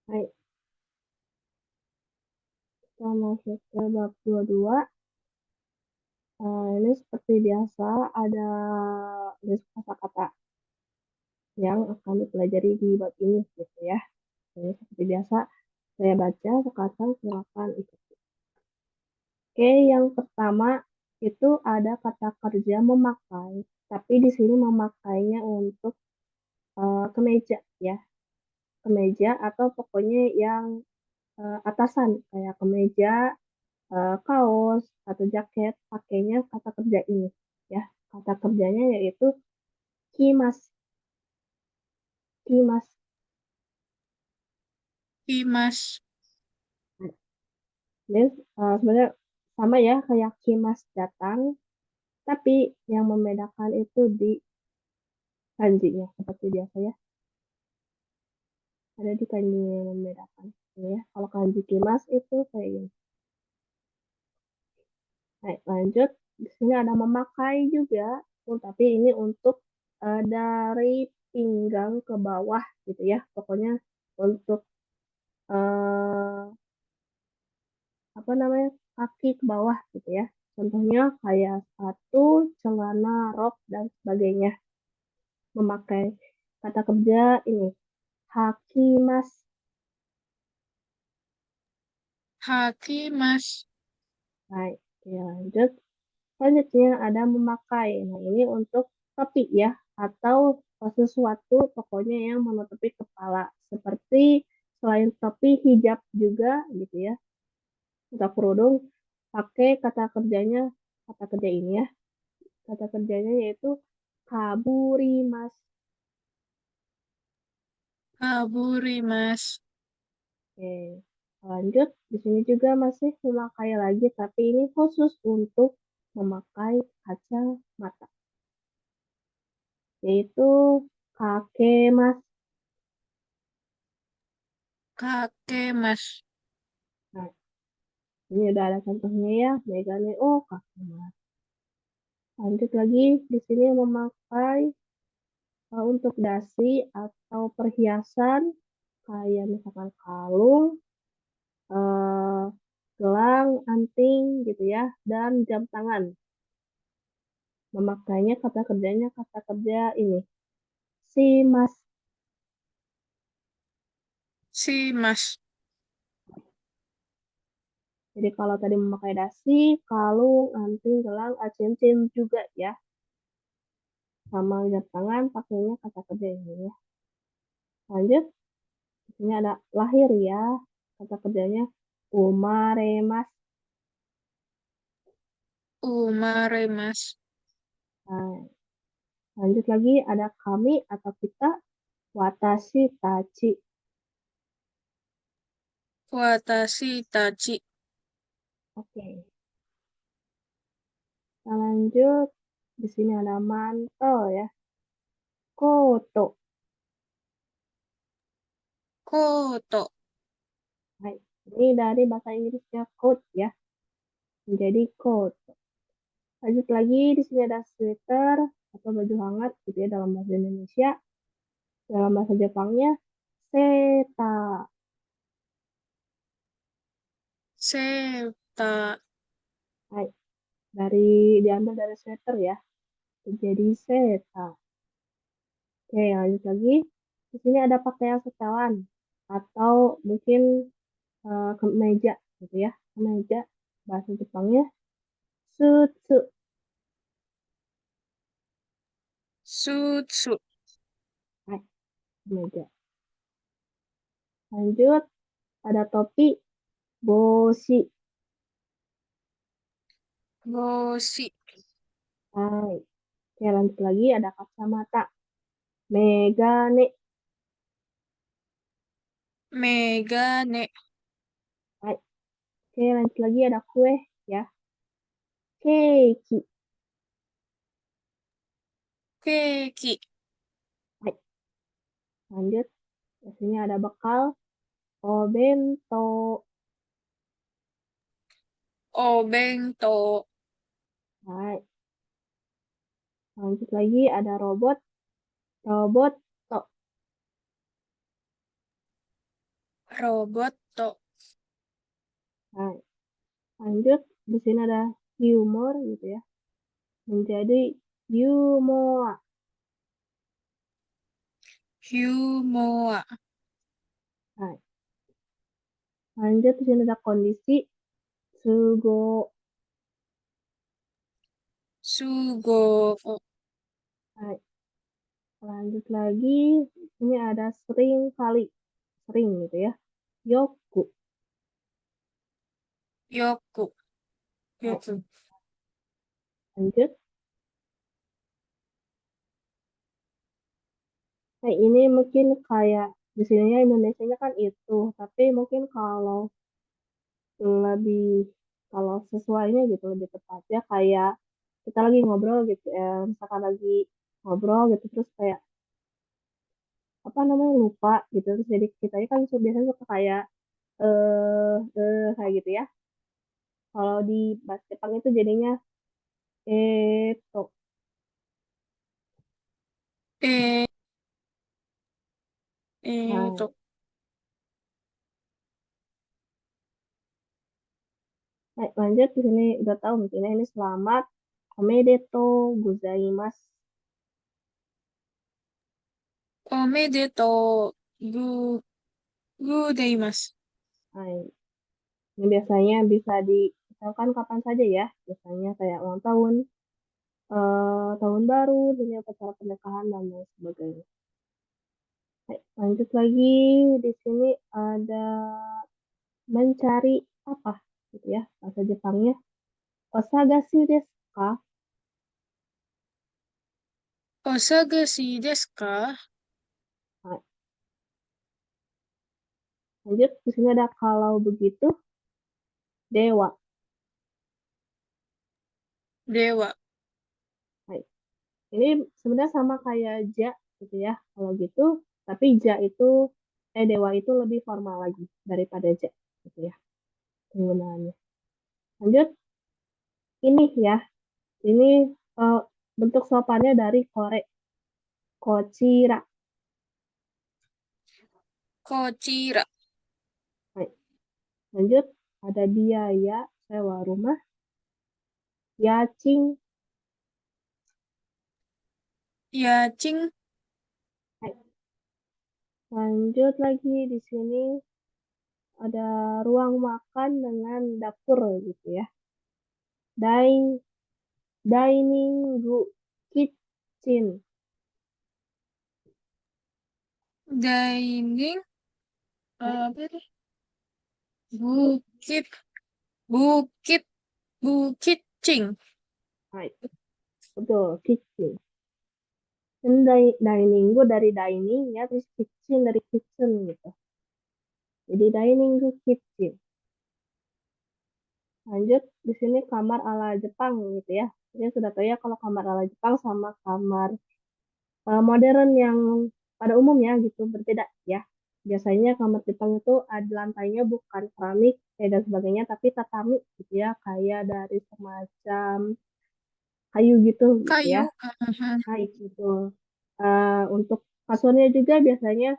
Baik, kita masuk ke bab 22. Ini seperti biasa ada list kata-kata yang akan dipelajari di bab ini gitu ya. Jadi seperti biasa saya baca, sekarang silakan ikuti. Oke, yang pertama itu ada kata kerja memakai, tapi di sini memakainya untuk kemeja ya, kemeja atau pokoknya yang atasan kayak kemeja, kaos atau jaket, pakainya kata kerja ini ya. Kata kerjanya yaitu kimas, kimas. Dimas. Ini sebenarnya sama ya kayak kimas datang, tapi yang membedakan itu di kanjinya seperti biasa ya. Ada di kanji yang membedakan. Ini ya, kalau kanji kimas itu kayak gini. Baik, lanjut. Di sini ada memakai juga, tapi ini untuk dari pinggang ke bawah gitu ya. Pokoknya untuk eh, apa namanya kaki ke bawah gitu ya. Contohnya kayak sepatu, celana, rok dan sebagainya. Memakai kata kerja ini hakimas. Hakimas. Baik, ya lanjut. Selanjutnya ada memakai. Nah, ini untuk topi ya, atau sesuatu pokoknya yang menutupi kepala. Seperti selain topi, hijab juga gitu ya. Untuk kerudung, pakai kata kerja ini ya. Kata kerjanya yaitu kaburimas. Kaburimas. Oke, lanjut. Di sini juga masih memakai lagi, tapi ini khusus untuk memakai kacamata, yaitu kakemas. Kakemas. Nah, ini udah ada contohnya ya, Megane oh kakemas. Lanjut lagi, di sini memakai untuk dasi atau perhiasan, kayak misalkan kalung, eh, gelang, anting gitu ya, dan jam tangan. Memakainya kata kerjanya kata kerja ini, si mas. Simas. Jadi kalau tadi memakai dasi, kalung, anting, gelang, cincin juga ya. Sama jam tangan pakainya kata kerja ini ya. Lanjut, di sini ada lahir ya. Kata kerjanya umaremas. Umaremas. Nah, lanjut lagi ada kami atau kita, watashi tachi. Watashi tachi. Oke, kita lanjut. Di sini ada mantel ya. Koto. Koto. Baik, ini dari bahasa Inggrisnya coat ya, menjadi coat. Lanjut lagi, di sini ada sweater atau baju hangat gitu ya dalam bahasa Indonesia. Dalam bahasa Jepangnya, seta. Seta. Baik, diambil dari sweater ya, jadi seta. Oke, lanjut lagi. Di sini ada pakaian setelan atau mungkin kemeja gitu ya. Kemeja bahasa Jepangnya sutsu. Sutsu. Baik, kemeja. Lanjut, ada topi boshi. Boshi. Baik. Oke, lanjut lagi ada kacamata megane. Megane. Baik. Oke, lanjut lagi ada kue ya. Keiki. Keiki. Baik. Lanjut. Di sini ada bekal obento. Obento. Baik. Lanjut lagi ada robot. Robot to. roboto, Nah, lanjut di sini ada humor gitu ya. Menjadi yumoa. humoa, Nah, lanjut di sini ada kondisi sugo. sugo, Nah, lanjut lagi ini ada sering kali, sering gitu ya. Yoku. yoku, Nah, yoku, lanjut. Nah, ini mungkin kayak di sininya Indonesianya kan itu, tapi mungkin kalau lebih kalau sesuainya gitu lebih tepatnya kayak kita lagi ngobrol gitu ya, misalkan lagi ngobrol gitu terus kayak apa namanya lupa gitu terus jadi kita kan biasanya suka kayak kayak gitu ya. Kalau di bahasa Jepang itu jadinya eto. eh, Nah, to, lanjut di sini udah tahu mungkin ya, ini selamat omedeto gozaimasu. omedeto, gu, gudeimasu, Nah, ini biasanya bisa misalkan kapan saja ya, biasanya kayak ulang tahun, tahun baru, dan upacara pernikahan dan lain sebagainya. Lanjut lagi di sini ada mencari apa gitu ya bahasa Jepangnya. Osagashi desu ka? osagasi desu ka? Nah, lanjut di sini ada kalau begitu dewa. Dewa, Nah, ini sebenarnya sama kayak ja gitu ya. Kalau gitu, tapi ja itu dewa itu lebih formal lagi daripada ja gitu ya penggunaannya. Lanjut ini ya. Ini eh, bentuk sopannya dari kore kochira. kochira, Baik, lanjut ada biaya sewa rumah, yaching. yaching, Baik, lanjut lagi di sini ada ruang makan dengan dapur gitu ya. Dai- Dining kitchen. dining, Baik, apa deh? Bukit, bukit, bukit cing, baik, betul kitchen. Dan dining gue dari dining ya, terus kitchen dari kitchen gitu. Jadi dining kitchen. Lanjut di sini kamar ala Jepang gitu ya. Jadi sudah tahu ya kalau kamar ala Jepang sama kamar modern yang pada umumnya gitu berbeda ya. Biasanya kamar Jepang itu ada lantainya bukan keramik dan sebagainya, tapi tatami gitu ya, kayak dari semacam kayu gitu ya. kayu, mhm. Kayu gitu. Untuk kasurnya juga biasanya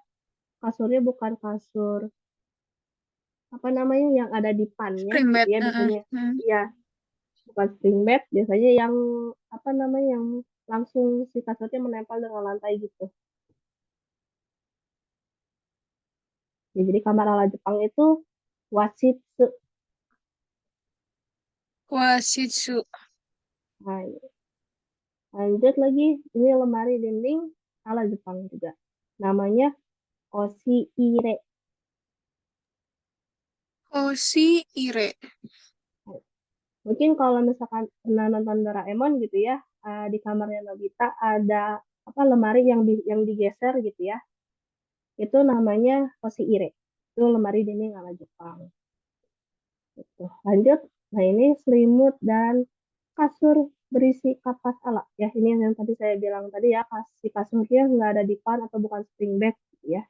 kasurnya bukan kasur apa namanya yang ada di pannya Spring gitu bed, ya, biasanya mhm. ya bukan spring bed, biasanya yang apa namanya yang langsung si kasurnya menempel dengan lantai gitu. Ya, jadi kamar ala Jepang itu wasitsu. Wasitsu, Nah, lanjut lagi, ini lemari dinding ala Jepang juga. Namanya Oshiire. oshi ire, Mungkin kalau misalkan pernah nonton Doraemon gitu ya, di kamarnya Nobita ada apa lemari yang digeser gitu ya. Itu namanya Oshiire. Itu lemari dinding ala Jepang. Gitu. Lanjut, nah ini selimut dan kasur berisi kapas ala. Ya, ini yang tadi saya bilang tadi ya, si kasurnya nggak ada dipan atau bukan spring bed gitu ya.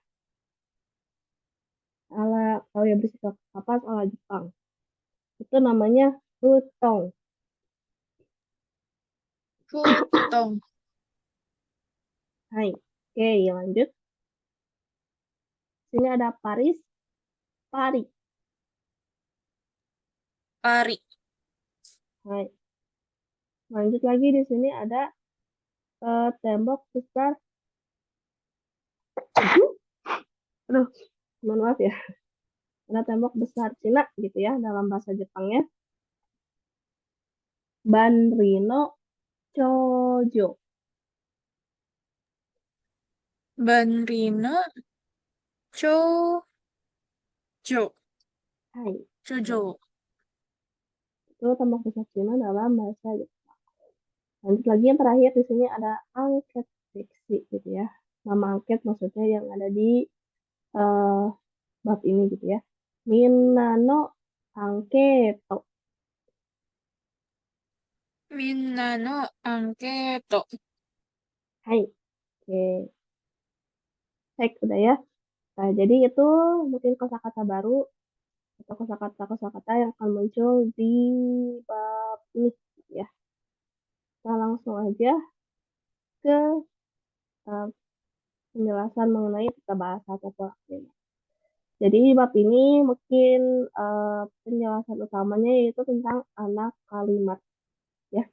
Ala kalau yang berisi kapas ala Jepang. Itu namanya futong. futong, Hai. Oke, lanjut. Sini ada Paris pari. Pari. Hai. Lanjut lagi di sini ada tembok besar. Aduh, mohon maaf ya. Ada tembok besar Cina gitu ya dalam bahasa Jepangnya. Banrino Chojo. Banrino. Chojo. Hai. Chojo. Itu tembok besar Cina dalam bahasa Jepang. Lanjut lagi yang terakhir di sini ada angket fiksi gitu ya. Nama angket maksudnya yang ada di eh, bab ini gitu ya. Minano Anketo. Minano Anketo. Hai. Oke. Cek udah ya. Nah, jadi itu mungkin kosakata baru atau kosakata-kosakata yang akan muncul di bab ini gitu ya. Kita langsung aja ke eh, penjelasan mengenai kata bahasa atau pola. Jadi di bab ini mungkin penjelasan utamanya yaitu tentang anak kalimat ya.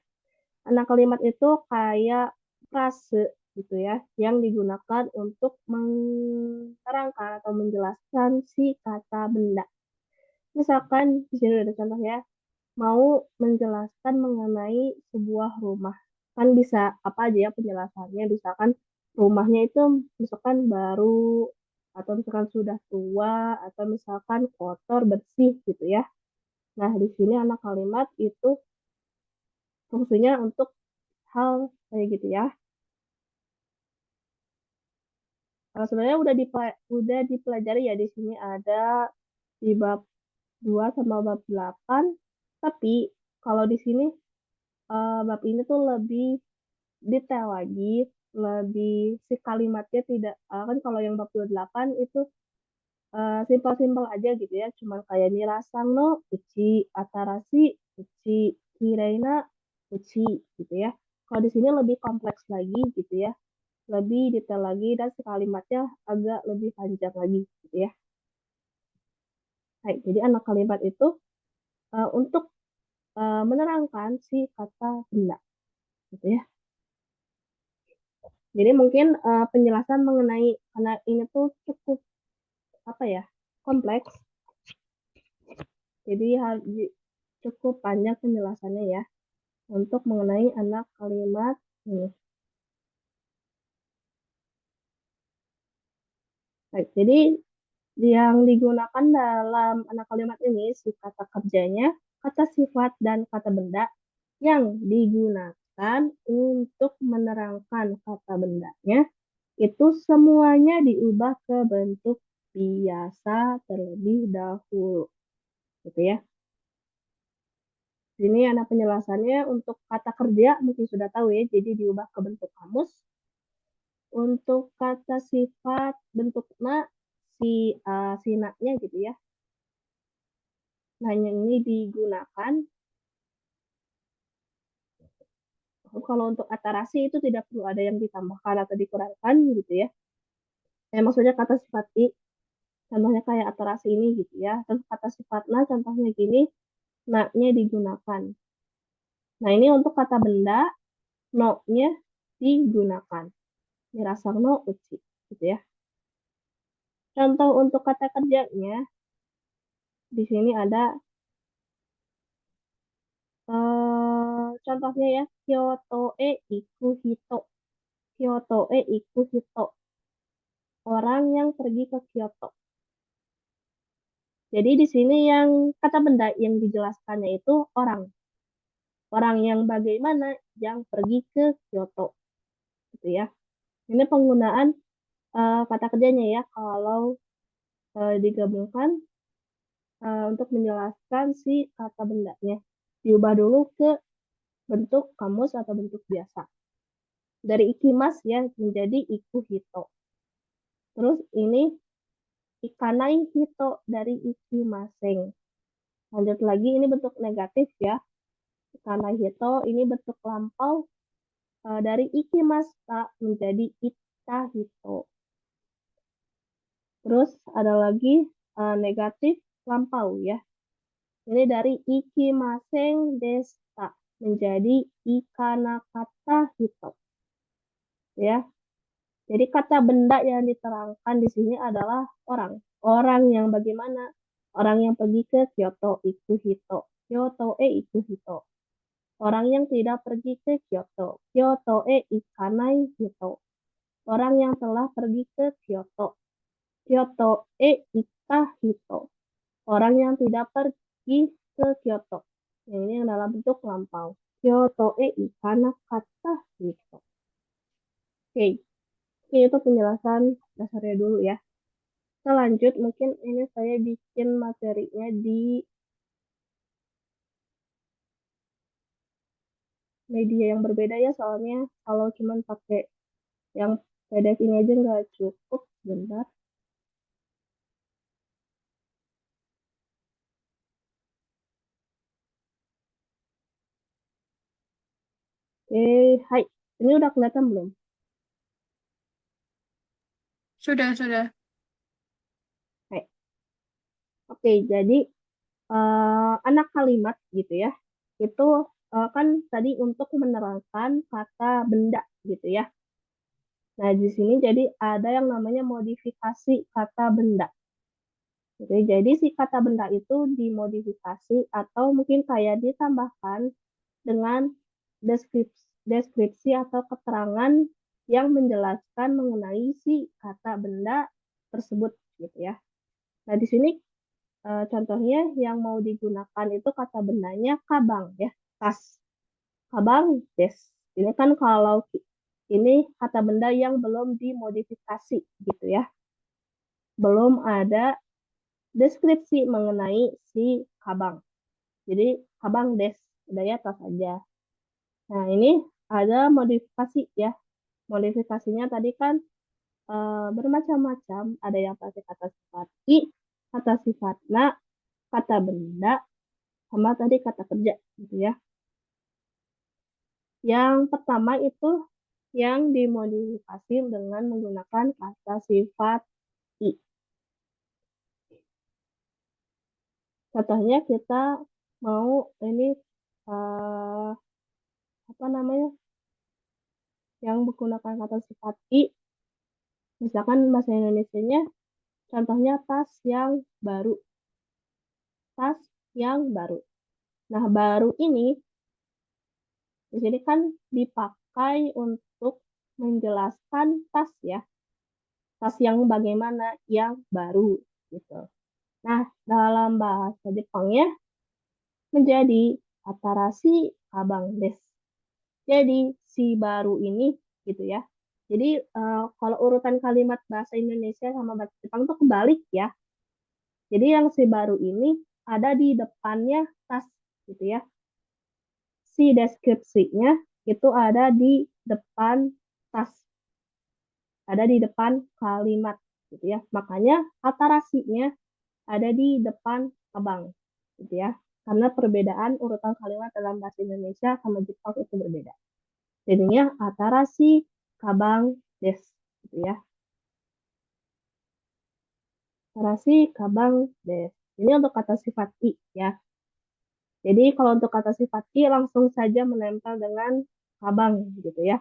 Anak kalimat itu kayak frase gitu ya yang digunakan untuk menerangkan atau menjelaskan si kata benda. Misalkan di sini ada contoh ya, mau menjelaskan mengenai sebuah rumah. Kan bisa apa aja ya penjelasannya, misalkan rumahnya itu misalkan baru, atau misalkan sudah tua, atau misalkan kotor, bersih gitu ya. Nah, di sini anak kalimat itu fungsinya untuk hal kayak gitu ya. Sebenarnya udah dipelajari ya di sini ada di bab 2 sama bab 8. Tapi kalau di sini bab ini tuh lebih detail lagi, lebih si kalimatnya tidak kan kalau yang bab 28 itu simpel-simpel aja gitu ya, cuman kayak nirasang no uchi, atarasi uchi, kireina uchi gitu ya. Kalau di sini lebih kompleks lagi gitu ya, lebih detail lagi dan si kalimatnya agak lebih panjang lagi gitu ya. Baik, jadi anak kalimat itu untuk menerangkan si kata benda gitu ya. Jadi mungkin penjelasan mengenai karena ini tuh cukup apa ya kompleks, jadi cukup panjang penjelasannya ya untuk mengenai anak kalimat ini. Baik, jadi yang digunakan dalam anak kalimat ini si kata kerjanya, kata sifat dan kata benda yang digunakan untuk menerangkan kata bendanya itu semuanya diubah ke bentuk biasa terlebih dahulu gitu ya. Ini ada penjelasannya untuk kata kerja mungkin sudah tahu ya, jadi diubah ke bentuk kamus. Untuk kata sifat bentuknya si naknya gitu ya. Nah, yang ini digunakan kalau untuk atarasi itu tidak perlu ada yang ditambahkan atau dikurangkan gitu ya. Maksudnya kata sifat contohnya kayak atarasi ini gitu ya. Terus kata sifatnya contohnya gini, naknya digunakan. Nah, ini untuk kata benda, no-nya digunakan. Nirasang no uchi gitu ya. Contoh untuk kata kerjanya di sini ada contohnya ya, Kyoto e iku hito. Kyoto e iku hito. Orang yang pergi ke Kyoto. Jadi di sini yang kata benda yang dijelaskannya itu orang. Orang yang bagaimana yang pergi ke Kyoto. Gitu ya. Ini penggunaan kata kerjanya ya. Kalau digabungkan untuk menjelaskan si kata bendanya. Diubah dulu ke bentuk kamus atau bentuk biasa. Dari ikimas ya menjadi ikuhito. Terus ini ikanai hito dari ikimaseng. Lanjut lagi ini bentuk negatif ya. Ikanai hito ini bentuk lampau dari ikimasta menjadi ita hito. Terus ada lagi negatif lampau ya. Ini dari ikimaseng desta menjadi ikanakata hito ya. Jadi kata benda yang diterangkan di sini adalah orang. Orang yang bagaimana? Orang yang pergi ke Kyoto itu hito. Kyoto itu hito. Orang yang tidak pergi ke Kyoto. Kyoto ikanai hito. Orang yang telah pergi ke Kyoto. Kyoto ita hito. Orang yang tidak pergi ke Kyoto. Yang ini yang dalam bentuk lampau. Kyoto ikana kata hito. Oke, ini itu penjelasan dasarnya dulu ya. Kita lanjut, mungkin ini saya bikin materinya di media yang berbeda ya, soalnya kalau cuma pakai yang PDF ini aja nggak cukup. Bentar. Oke, hai. Ini udah kelihatan belum? Sudah, sudah. Hai. Oke, jadi anak kalimat gitu ya. Itu kan tadi untuk menerangkan kata benda gitu ya. Nah, di sini jadi ada yang namanya modifikasi kata benda. Gitu. Jadi si kata benda itu dimodifikasi atau mungkin kayak ditambahkan dengan deskripsi atau keterangan yang menjelaskan mengenai si kata benda tersebut gitu ya. Nah, di sini contohnya yang mau digunakan itu kata bendanya kabang ya, tas. Kabang des. Ini kan kalau ini kata benda yang belum dimodifikasi gitu ya. Belum ada deskripsi mengenai si kabang. Jadi kabang des, udah ya tas aja. Nah, ini ada modifikasi ya. Modifikasinya tadi kan bermacam-macam. Ada yang pakai kata sifat i, kata sifat na, kata benda, sama tadi kata kerja gitu ya. Yang pertama itu yang dimodifikasi dengan menggunakan kata sifat i. Contohnya kita mau ini eh, apa namanya yang menggunakan kata sifat i, misalkan bahasa Indonesianya contohnya tas yang baru, tas yang baru. Nah, baru ini di sini kan dipakai untuk menjelaskan tas ya, tas yang bagaimana, yang baru gitu. Nah, dalam bahasa Jepangnya menjadi atarasi kabang des. Jadi si baru ini gitu ya. Jadi kalau urutan kalimat bahasa Indonesia sama bahasa Jepang tuh kebalik ya. Jadi yang si baru ini ada di depannya tas gitu ya. Si deskripsinya itu ada di depan tas, ada di depan kalimat gitu ya. Makanya atarasinya ada di depan abang gitu ya. Karena perbedaan urutan kalimat dalam bahasa Indonesia sama Jepang itu berbeda. Jadinya atarasi kabang des gitu ya. Atarasi kabang des. Ini untuk kata sifat i ya. Jadi kalau untuk kata sifat i langsung saja menempel dengan kabang gitu ya.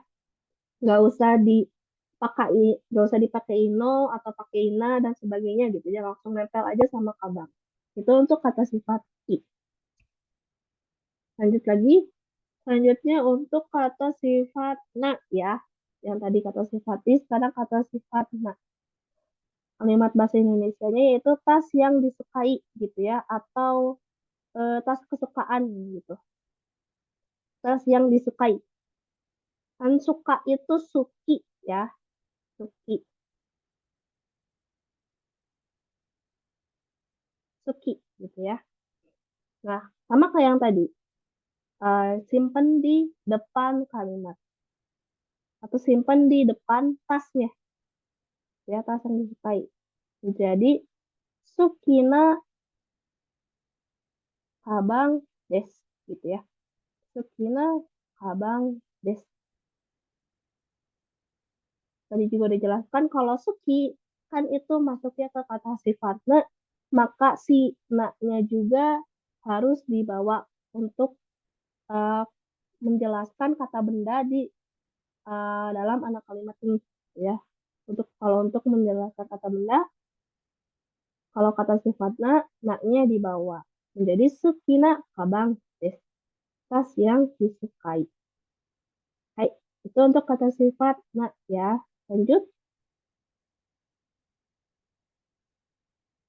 Nggak usah dipakai, nggak usah dipakai no atau pakai ina dan sebagainya gitu ya. Langsung nempel aja sama kabang. Itu untuk kata sifat i. Lanjut lagi. Selanjutnya untuk kata sifat na ya. Yang tadi kata sifat i, sekarang kata sifat na. Kalimat bahasa Indonesianya yaitu tas yang disukai gitu ya. Atau tas kesukaan gitu. Tas yang disukai. Kan suka itu suki ya. Suki. Suki gitu ya. Nah, sama kayak yang tadi. Simpan di depan kalimat. Atau simpan di depan tasnya. Ya, tas yang disukai. Jadi, Sukina Kabang Des gitu ya. Sukina Kabang Des. Tadi juga dijelaskan kalau Suki kan itu masuknya ke kata sifatnya maka si na-nya juga harus dibawa untuk menjelaskan kata benda di dalam anak kalimat ini, ya. Kalau untuk menjelaskan kata benda, kalau kata sifatnya, na-nya dibawa menjadi sukina kabang des, tas yang disukai. Hai, itu untuk kata sifat na, ya. Lanjut.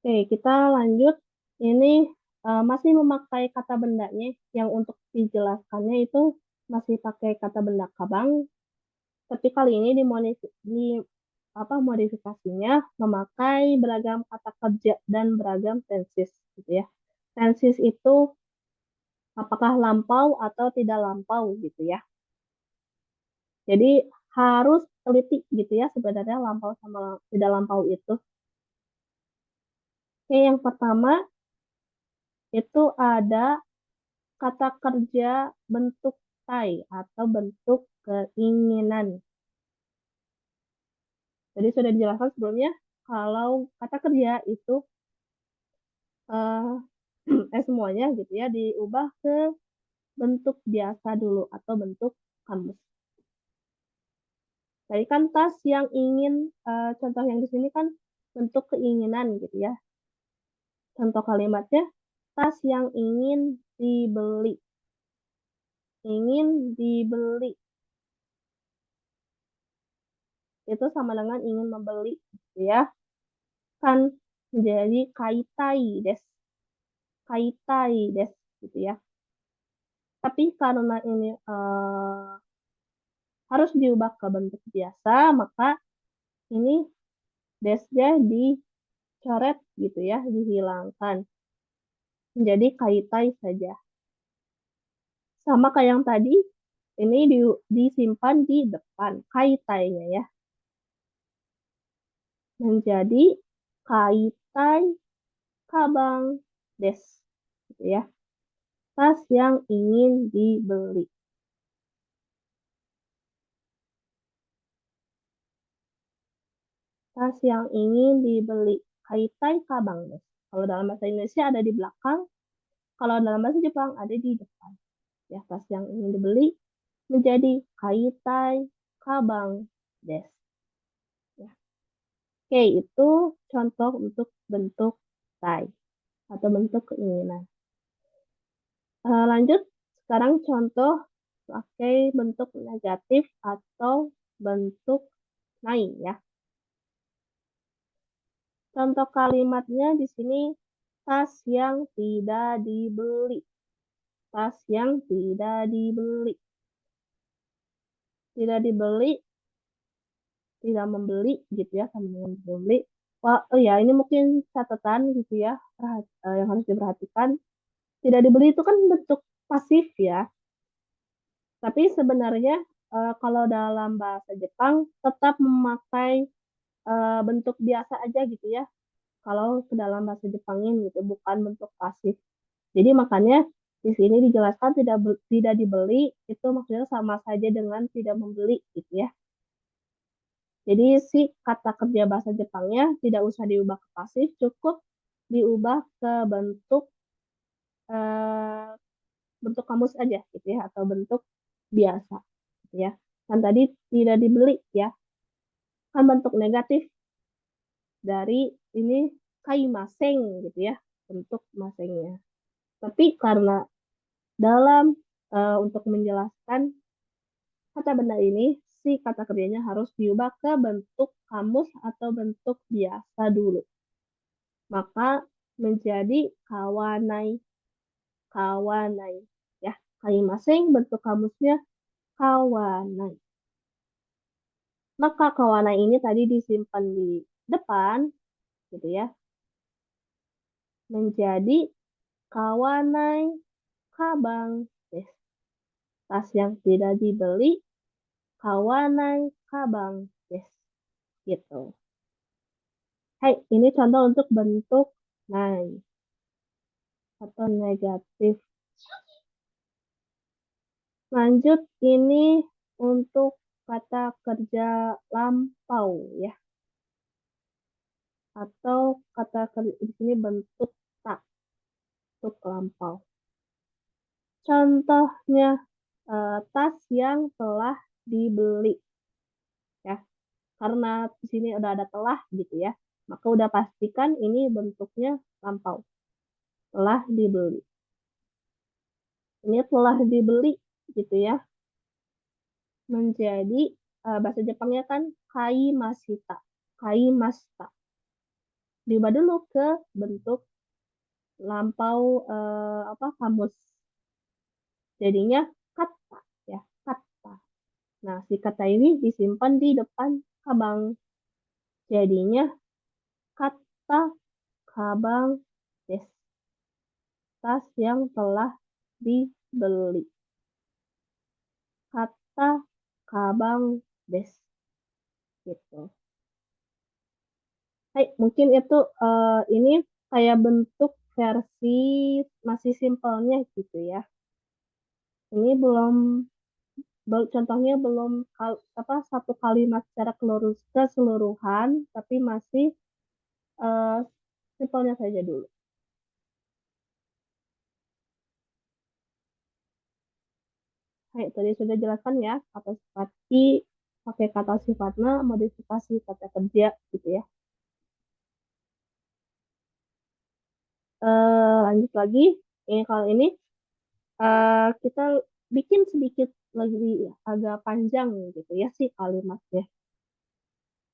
Oke, kita lanjut. Ini masih memakai kata bendanya, yang untuk dijelaskannya itu masih pakai kata benda kabang, tapi kali ini modifikasinya memakai beragam kata kerja dan beragam tenses, gitu ya. Tenses itu apakah lampau atau tidak lampau, gitu ya. Jadi harus teliti, gitu ya, sebenarnya lampau sama tidak lampau itu. Oke, yang pertama itu ada kata kerja bentuk tai atau bentuk keinginan. Jadi sudah dijelaskan sebelumnya kalau kata kerja itu eh, semuanya gitu ya diubah ke bentuk biasa dulu atau bentuk kamus. Tadi kan tas yang ingin, contoh yang di sini kan bentuk keinginan gitu ya. Contoh kalimatnya, tas yang ingin dibeli. Ingin dibeli. Itu sama dengan ingin membeli gitu ya. Kan menjadi kaitai des. Kaitai des gitu ya. Tapi karena ini harus diubah ke bentuk biasa, maka ini desnya dicoret gitu ya, dihilangkan. Menjadi kaitai saja. Sama kayak yang tadi, ini disimpan di depan kaitainya ya. Menjadi kaitai kabang des. Gitu ya. Tas yang ingin dibeli. Tas yang ingin dibeli. Kaitai kabang des. Kalau dalam bahasa Indonesia ada di belakang, kalau dalam bahasa Jepang ada di depan. Ya, tas yang ingin dibeli menjadi kaitai kabang des. Ya. Oke, itu contoh untuk bentuk tai atau bentuk keinginan. Lanjut, sekarang contoh pakai bentuk negatif atau bentuk naik ya. Contoh kalimatnya di sini tas yang tidak dibeli. Tas yang tidak dibeli. Tidak dibeli, tidak membeli gitu ya, sama dengan membeli. Wah, oh ya, ini mungkin catatan gitu ya, yang harus diperhatikan. Tidak dibeli itu kan bentuk pasif ya. Tapi sebenarnya kalau dalam bahasa Jepang tetap memakai bentuk biasa aja gitu ya. Kalau ke dalam bahasa Jepangnya gitu, bukan bentuk pasif. Jadi makanya di sini dijelaskan tidak dibeli itu maksudnya sama saja dengan tidak membeli gitu ya. Jadi si kata kerja bahasa Jepangnya tidak usah diubah ke pasif, cukup diubah ke eh, bentuk kamus aja gitu ya atau bentuk biasa gitu ya. Kan tadi tidak dibeli ya, kan bentuk negatif dari ini kaimaseng gitu ya, bentuk masengnya. Tapi karena dalam untuk menjelaskan kata benda ini, si kata kerjanya harus diubah ke bentuk kamus atau bentuk biasa dulu. Maka menjadi kawanai, kawanai. Ya, kaimaseng bentuk kamusnya kawanai. Maka kawanai ini tadi disimpan di depan, gitu ya, menjadi kawanai kabang des. Tas yang tidak dibeli, kawanai kabang des. Gitu. Hai, ini contoh untuk bentuk nai atau negatif. Lanjut, ini untuk kata kerja lampau ya. atau kata di sini bentuk tak, bentuk lampau. Contohnya tas yang telah dibeli ya. Karena di sini udah ada telah gitu ya. Maka udah pastikan ini bentuknya lampau. Telah dibeli. Ini telah dibeli gitu ya. Menjadi bahasa Jepangnya kan kaimashita. Kaimashita. Diubah dulu ke bentuk lampau kamus. Jadinya kata ya, kata. Nah, si kata ini disimpan di depan kabang. Jadinya kata kabang des. Tas yang telah dibeli. Kata kabang des. Gitu. Hai, mungkin itu ini kayak bentuk versi masih simpelnya gitu ya. Ini belum contohnya belum satu kalimat secara keseluruhan, tapi masih eh, simpelnya saja dulu. Hai, tadi sudah jelaskan ya kata sifat i, pakai kata sifatnya, modifikasi kata kerja gitu ya. Lanjut lagi, ini kalau ini kita bikin sedikit lagi agak panjang gitu ya sih kalimatnya.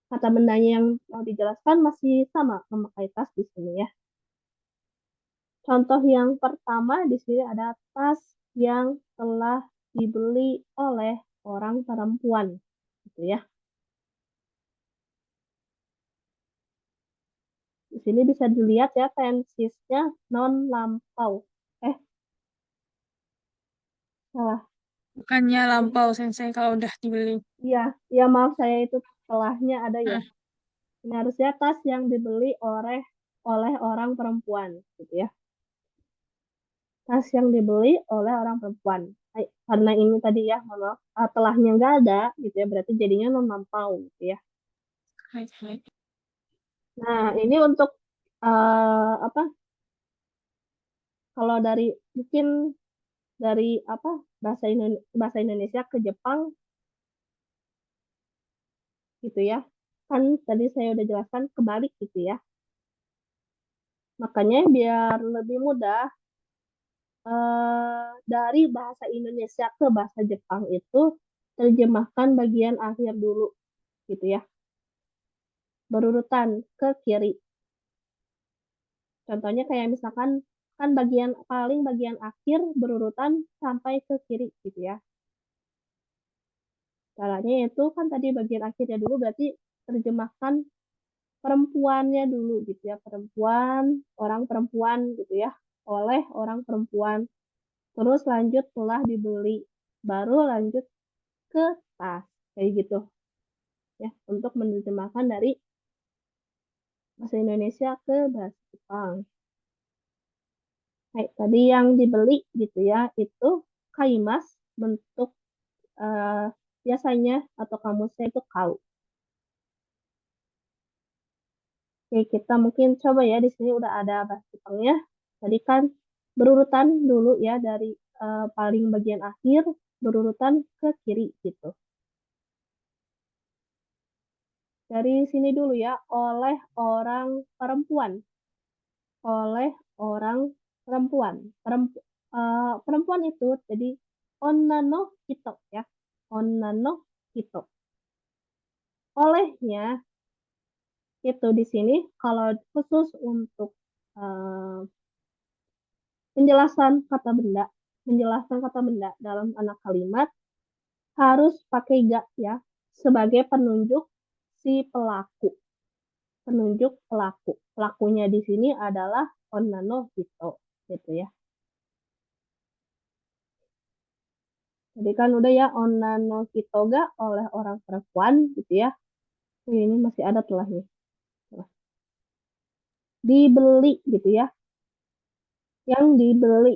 Kata bendanya yang mau dijelaskan masih sama memakai tas di sini ya. Contoh yang pertama di sini ada tas yang telah dibeli oleh orang perempuan gitu ya. Di sini bisa dilihat ya tensisnya non lampau. Eh, salah. Bukannya lampau, Sensei, kalau udah dibeli. Iya, iya maaf saya itu telahnya ada ya. Nah, Ini harusnya tas yang dibeli oleh orang perempuan gitu ya. Tas yang dibeli oleh orang perempuan. Karena ini tadi ya, maaf, telahnya nggak ada gitu ya, berarti jadinya non lampau gitu ya. hai, hai. Nah, ini untuk apa? Kalau dari mungkin dari apa bahasa Indonesia ke Jepang gitu ya. Kan tadi saya udah jelaskan kebalik gitu ya. Makanya biar lebih mudah dari bahasa Indonesia ke bahasa Jepang itu terjemahkan bagian akhir dulu gitu ya. Berurutan ke kiri. Contohnya kayak misalkan kan bagian akhir berurutan sampai ke kiri gitu ya. Caranya itu kan tadi bagian akhirnya dulu berarti terjemahkan perempuannya dulu gitu ya. Orang perempuan gitu ya. Oleh orang perempuan. Terus lanjut telah dibeli. Baru lanjut ke tas. Kayak gitu ya. Untuk menerjemahkan dari bahasa Indonesia ke bahasa Jepang. Kayak tadi yang dibeli gitu ya. Itu kaimas bentuk eh, biasanya atau kamusnya itu kau. Oke, kita mungkin coba ya di sini udah ada bahasa Jepangnya. Tadi kan berurutan dulu ya dari paling bagian akhir berurutan ke kiri gitu. Dari sini dulu ya, oleh orang perempuan, oleh orang perempuan. Perempuan itu jadi onna no hito ya, onna no hito. Olehnya itu di sini kalau khusus untuk eh, penjelasan kata benda, menjelaskan kata benda dalam anak kalimat harus pakai ga ya sebagai penunjuk si pelaku, penunjuk pelaku. Pelakunya di sini adalah onnano hito gitu ya. Jadi kan udah ya onnano hito ga oleh orang perempuan gitu ya. Ini masih ada telahnya. Dibeli gitu ya. Yang dibeli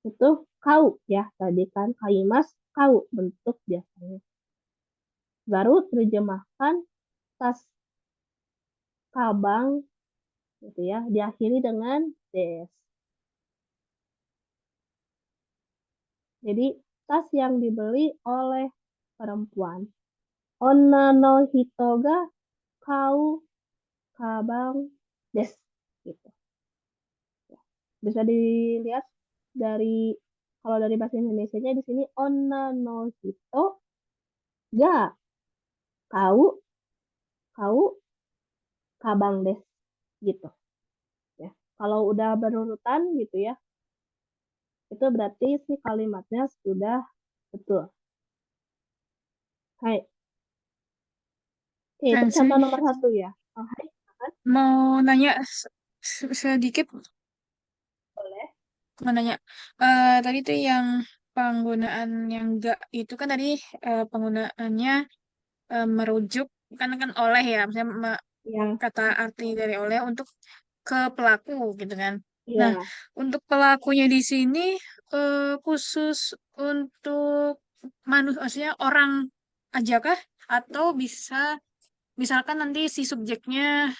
itu kau ya. Tadi kan kaimas kau bentuk biasanya. Baru terjemahkan tas kabang gitu ya, diakhiri dengan des. Jadi tas yang dibeli oleh perempuan. Onna no hito ga kau kabang des gitu. Bisa dilihat dari kalau dari bahasa Indonesianya di sini onna no hito ga kau kau kabang des gitu ya. Kalau udah berurutan gitu ya, itu berarti si kalimatnya sudah betul. Hai. Oke, itu contoh Sensei, nomor satu ya. Oh, hai, silakan. mau nanya sedikit, Boleh. mau nanya. Tadi tuh yang penggunaan yang enggak itu kan tadi penggunaannya merujuk kan kan oleh ya, misalnya Yang kata arti dari oleh untuk ke pelaku gitu kan. Nah, iya. untuk pelakunya di sini khusus untuk maksudnya orang aja kah? Atau bisa misalkan nanti si subjeknya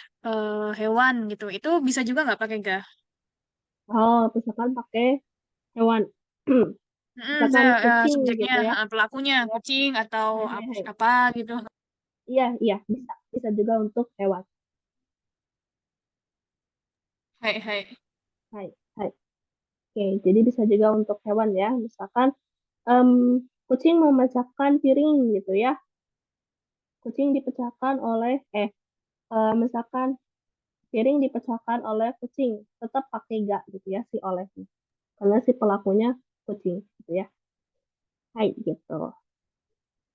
hewan gitu, itu bisa juga nggak pakai ga? Oh, misalkan pakai hewan. Misalkan Misalnya kucing subjeknya gitu ya. pelakunya kucing atau Hai, hai, hai. apa gitu. Iya, iya, bisa. Bisa juga untuk hewan. Hai hai. Hai, hai. Oke, jadi bisa juga untuk hewan ya. Misalkan em, kucing memecahkan piring gitu ya. Kucing dipecahkan oleh misalkan piring dipecahkan oleh kucing, tetap pakai ga gitu ya si olehnya. Karena si pelakunya kucing gitu ya. Hai gitu.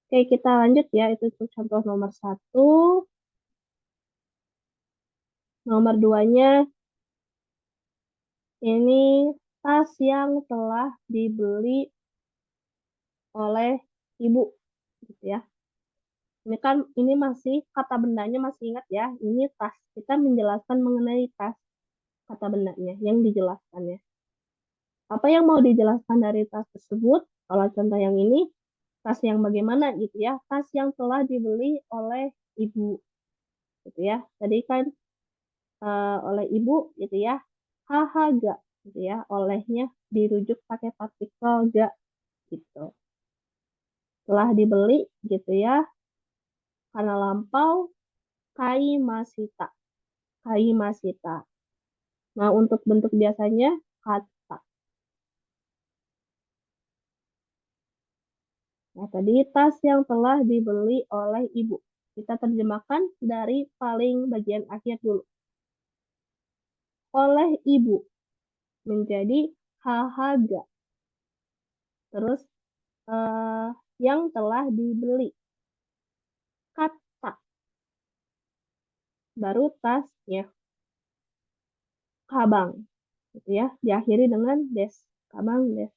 Oke, kita lanjut ya. Itu tuh contoh nomor satu. Nomor duanya ini tas yang telah dibeli oleh ibu gitu ya. Ini kan ini masih kata bendanya masih ingat ya. Ini tas. Kita menjelaskan mengenai tas kata bendanya yang dijelaskannya. Apa yang mau dijelaskan dari tas tersebut? Kalau contoh yang ini, tas yang bagaimana gitu ya? Tas yang telah dibeli oleh ibu gitu ya. Tadi kan oleh ibu gitu ya. Haha ga gitu ya. Olehnya dirujuk pakai partikel ga gitu. Telah dibeli gitu ya. Karena lampau kai masita. Kai masita. Nah, untuk bentuk biasanya kata. Nah, tadi tas yang telah dibeli oleh ibu. Kita terjemahkan dari paling bagian akhir dulu. Oleh ibu menjadi hahaga. Terus eh, yang telah dibeli. Kata. Baru tasnya. Kabang. Gitu ya. Diakhiri dengan des. Kabang des.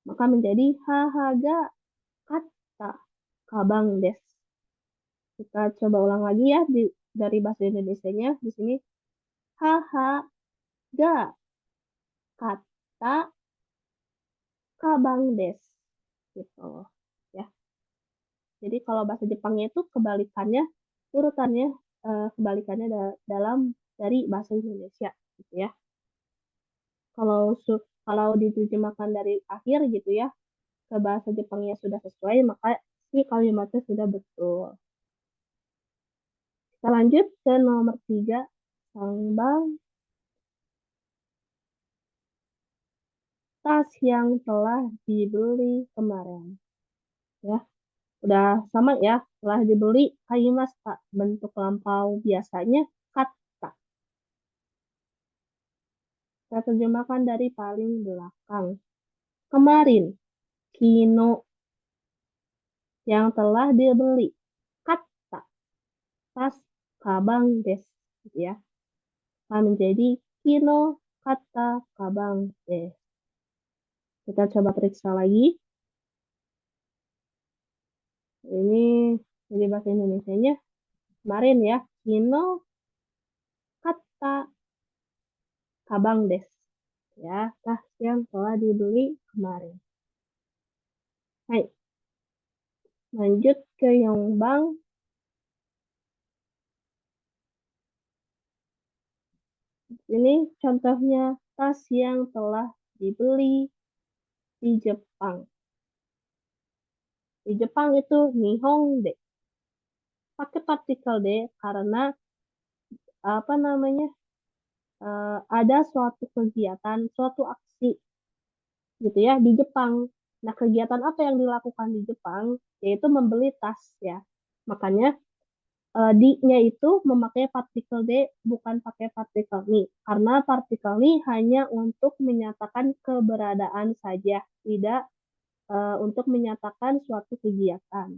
Maka menjadi hahaga kata. Kabang des. Kita coba ulang lagi ya dari bahasa Indonesianya di sini. Haha ga kata kabang des gitu ya. Jadi kalau bahasa Jepangnya itu kebalikannya urutannya kebalikannya dalam dari bahasa Indonesia gitu ya. Kalau kalau diterjemahkan dari akhir gitu ya ke bahasa Jepangnya sudah sesuai maka si kalimatnya sudah betul. Kita lanjut ke nomor 3. Sangbang tas yang telah dibeli kemarin. Ya, udah sama ya. Telah dibeli kaimasta. Bentuk lampau biasanya kata. Kita terjemahkan dari paling belakang. Kemarin, kino yang telah dibeli. Kata, tas, kabang des. Gitu ya. Akan menjadi kino, kata, kabang des. Kita coba periksa lagi. Ini jadi bahasa Indonesianya. Kemarin ya, kino, kata, kabang des. Ya, tas yang telah dibeli kemarin. Hai, lanjut ke Yongbang. Ini contohnya tas yang telah dibeli di Jepang. Di Jepang itu Nihonde. Pakai partikel de karena apa namanya ada suatu kegiatan, suatu aksi gitu ya di Jepang. Nah, kegiatan apa yang dilakukan di Jepang? Yaitu membeli tas ya. Makanya di-nya itu memakai partikel D bukan pakai partikel ni. Karena partikel ni hanya untuk menyatakan keberadaan saja, tidak untuk menyatakan suatu kegiatan.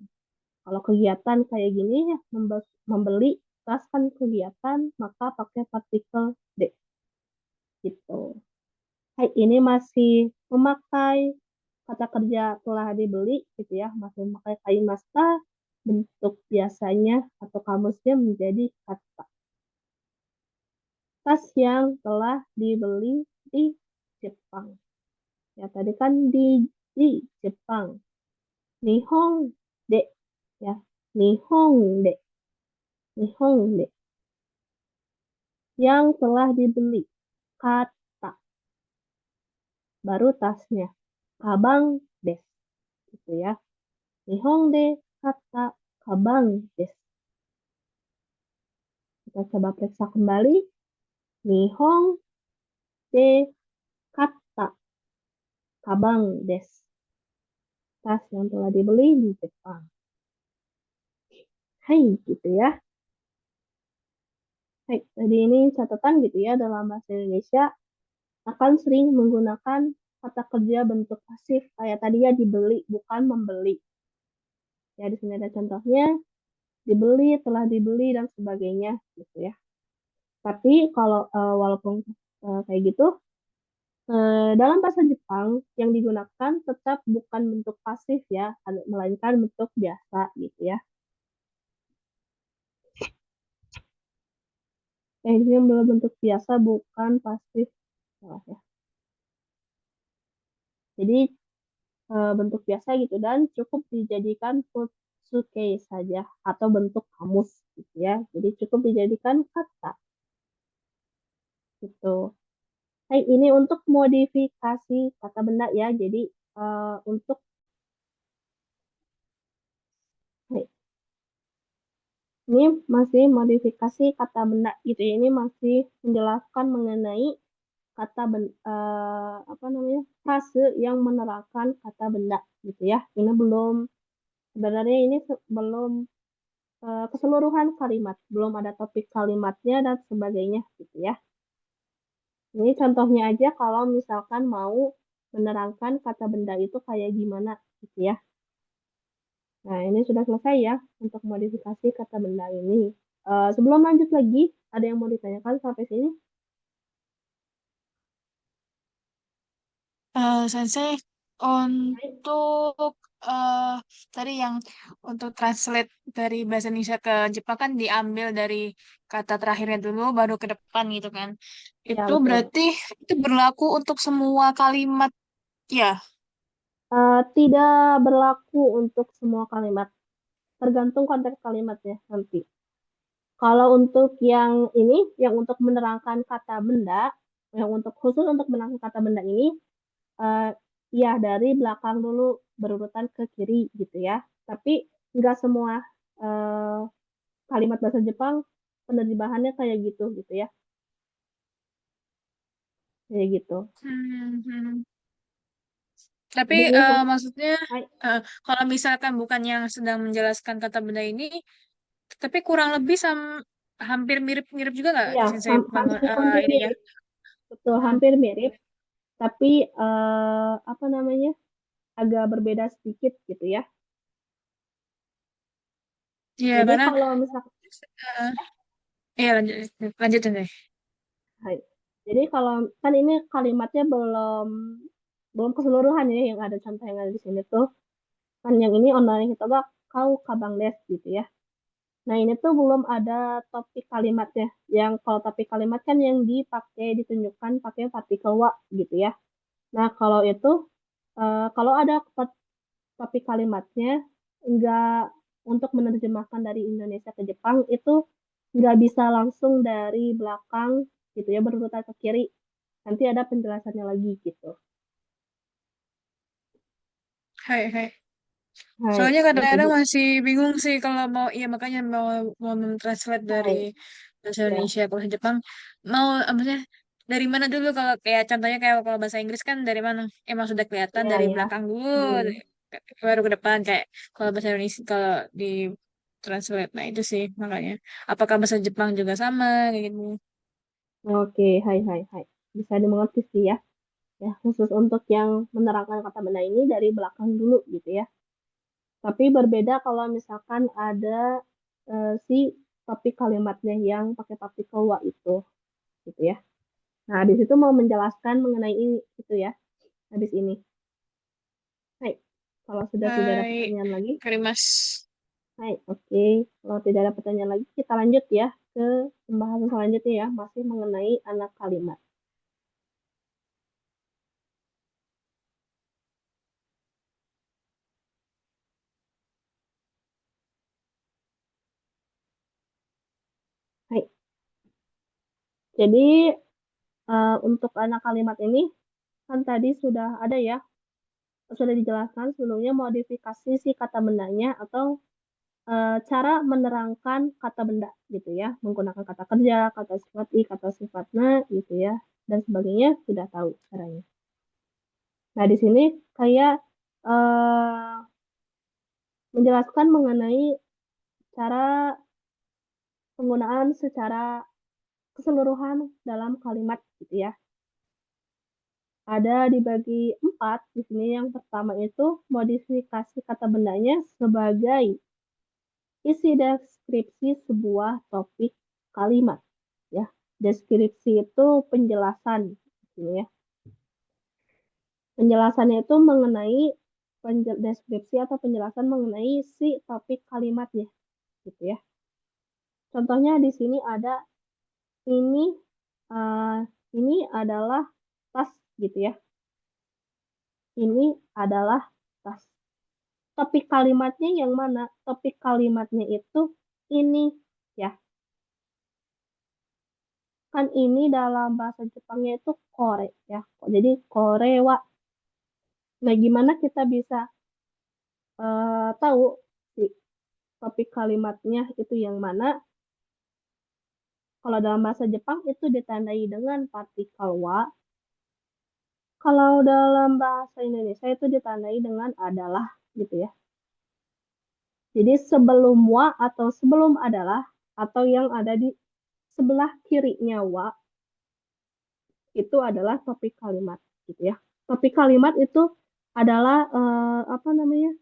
Kalau kegiatan kayak gini ya, membeli tas kan kegiatan, maka pakai partikel D gitu. Hai, ini masih memakai kata kerja telah dibeli gitu ya, masih memakai kaimasta, bentuk biasanya atau kamusnya menjadi kata tas yang telah dibeli di Jepang. Ya, tadi kan di Jepang. Nihon de ya, Nihon de, Nihon de yang telah dibeli. Kata baru tasnya. Kabang des gitu ya. Nihon de kata kabang des. Kita coba periksa kembali. Nihon de kata kabang des. Tas yang telah dibeli di Jepang. Hai, gitu ya. Hai, tadi ini catatan gitu ya dalam bahasa Indonesia akan sering menggunakan kata kerja bentuk pasif kayak tadi ya dibeli bukan membeli. Ya di sini ada contohnya dibeli, telah dibeli dan sebagainya gitu ya. Tapi kalau walaupun kayak gitu dalam bahasa Jepang yang digunakan tetap bukan bentuk pasif ya, melainkan bentuk biasa gitu ya. Ini adalah bentuk biasa bukan pasif. Salah ya. Jadi bentuk biasa gitu dan cukup dijadikan futsuke saja atau bentuk kamus gitu ya. Jadi cukup dijadikan kata gitu. Hai, ini untuk modifikasi kata benda ya. Jadi untuk hai, ini masih modifikasi kata benda gitu ya. Ini masih menjelaskan mengenai kata apa namanya frase yang menerapkan kata benda gitu ya. Ini belum sebenarnya ini belum keseluruhan kalimat, belum ada topik kalimatnya dan sebagainya gitu ya. Ini contohnya aja kalau misalkan mau menerangkan kata benda itu kayak gimana gitu ya. Nah, ini sudah selesai ya untuk modifikasi kata benda ini. Sebelum lanjut lagi, ada yang mau ditanyakan sampai sini? Sensei, untuk tadi yang untuk translate dari bahasa Indonesia ke Jepang kan diambil dari kata terakhirnya dulu, baru ke depan gitu kan. Ya, Itu betul. berarti itu berlaku untuk semua kalimat ya. Tidak berlaku untuk semua kalimat, tergantung konteks kalimatnya nanti. Kalau untuk yang ini, yang untuk menerangkan kata benda, yang untuk khusus untuk menerangkan kata benda ini, eh, ya dari belakang dulu berurutan ke kiri gitu ya. Tapi nggak semua eh, kalimat bahasa Jepang penerjemahannya kayak gitu gitu ya, kayak gitu. Hmm, hmm. Tapi Jadi ini maksudnya hai, kalau misalkan bukan yang sedang menjelaskan kata benda ini, tapi kurang lebih hampir mirip-mirip juga nggak iya, Sensei hampir ininya? mirip, betul Hmm. hampir mirip. Tapi apa namanya agak berbeda sedikit gitu ya. Iya, Jadi karena kalau misalkan eh, iya lanjut lanjut Sensei. hai, jadi kalau kan ini kalimatnya belum belum keseluruhan ya yang ada contoh yang ada di sini tuh kan yang ini online hitoga kau kabang des gitu ya. Nah ini tuh belum ada topik kalimatnya. Yang kalau topik kalimat kan yang dipakai ditunjukkan pakai partikel wa gitu ya. Nah kalau itu kalau ada topik kalimatnya enggak untuk menerjemahkan dari Indonesia ke Jepang itu nggak bisa langsung dari belakang gitu ya, berurutan ke kiri. Nanti ada penjelasannya lagi gitu. Hai, hai. Hai, Soalnya nah kadang-kadang jadi masih bingung sih kalau mau, iya makanya mau mentranslate dari hai bahasa ya Indonesia ke bahasa Jepang, mau maksudnya dari mana dulu, kalau kayak contohnya kayak kalau bahasa Inggris kan dari mana? Emang sudah kelihatan ya dari ya. belakang dulu, Hmm. baru ke depan, kayak kalau bahasa Indonesia kalau di translate. Nah itu sih makanya. Apakah bahasa Jepang juga sama kayak gitu? Oke, hai. Bisa dimengerti sih ya. Ya, khusus untuk yang menerangkan kata benda ini dari belakang dulu gitu ya. Tapi berbeda kalau misalkan ada si topik kalimatnya yang pakai partikel wa itu, gitu ya. Nah, di situ mau menjelaskan mengenai ini, itu ya, habis ini. Hai, kalau sudah tidak ada Hai, pertanyaan lagi, Karimas. hai, oke. Kalau tidak ada pertanyaan lagi, kita lanjut ya ke pembahasan selanjutnya ya, masih mengenai anak kalimat. Hai, jadi untuk anak kalimat ini kan tadi sudah ada ya, sudah dijelaskan sebelumnya modifikasi si kata bendanya atau cara menerangkan kata benda gitu ya, menggunakan kata kerja, kata sifat i, kata sifat na gitu ya, dan sebagainya sudah tahu caranya. Nah, di sini kayak eh, menjelaskan mengenai cara penggunaan secara keseluruhan dalam kalimat gitu ya. Ada dibagi 4 di sini. Yang pertama itu modifikasi kata bendanya sebagai isi deskripsi sebuah topik kalimat ya. Deskripsi itu penjelasan gitu ya. Penjelasannya itu mengenai deskripsi atau penjelasan mengenai si topik kalimatnya gitu ya. Contohnya di sini ada ini eh, ini adalah tas gitu ya. Ini adalah tas. Topik kalimatnya yang mana? Topik kalimatnya itu ini ya. Kan ini dalam bahasa Jepangnya itu kore ya. Jadi korewa. Nah, gimana kita bisa tahu si topik kalimatnya itu yang mana? Kalau dalam bahasa Jepang itu ditandai dengan partikel wa. Kalau dalam bahasa Indonesia itu ditandai dengan adalah gitu ya. Jadi sebelum wa atau sebelum adalah atau yang ada di sebelah kirinya wa itu adalah topik kalimat gitu ya. Topik kalimat itu adalah apa namanya?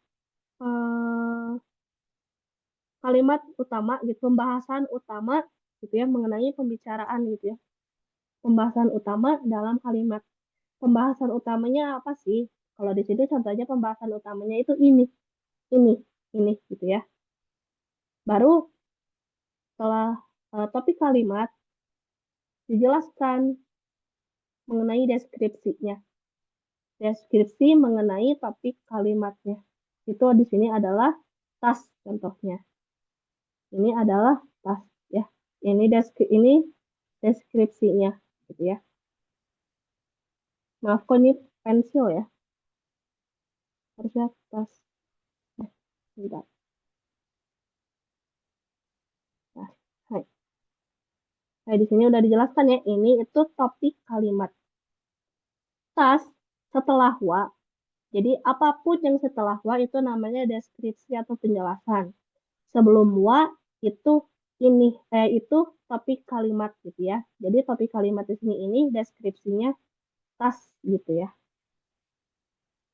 eh, Kalimat utama gitu, pembahasan utama gitu ya mengenai pembicaraan gitu ya. Pembahasan utama dalam kalimat. Pembahasan utamanya apa sih? Kalau di sini contohnya pembahasan utamanya itu ini, ini gitu ya. Baru setelah topik kalimat dijelaskan mengenai deskripsinya. Deskripsi mengenai topik kalimatnya. Itu di sini adalah tas contohnya. Ini adalah tas ya. Ini deskripsinya gitu ya. Maaf kok ini pensil ya. Harusnya tas. Bentar. Nah, hai. Nah, di sini udah dijelaskan ya. Ini itu topik kalimat. Tas setelah wa. Jadi apapun yang setelah wa itu namanya deskripsi atau penjelasan. Sebelum wa itu itu topik kalimat gitu ya. Jadi topik kalimat di sini ini deskripsinya tas gitu ya.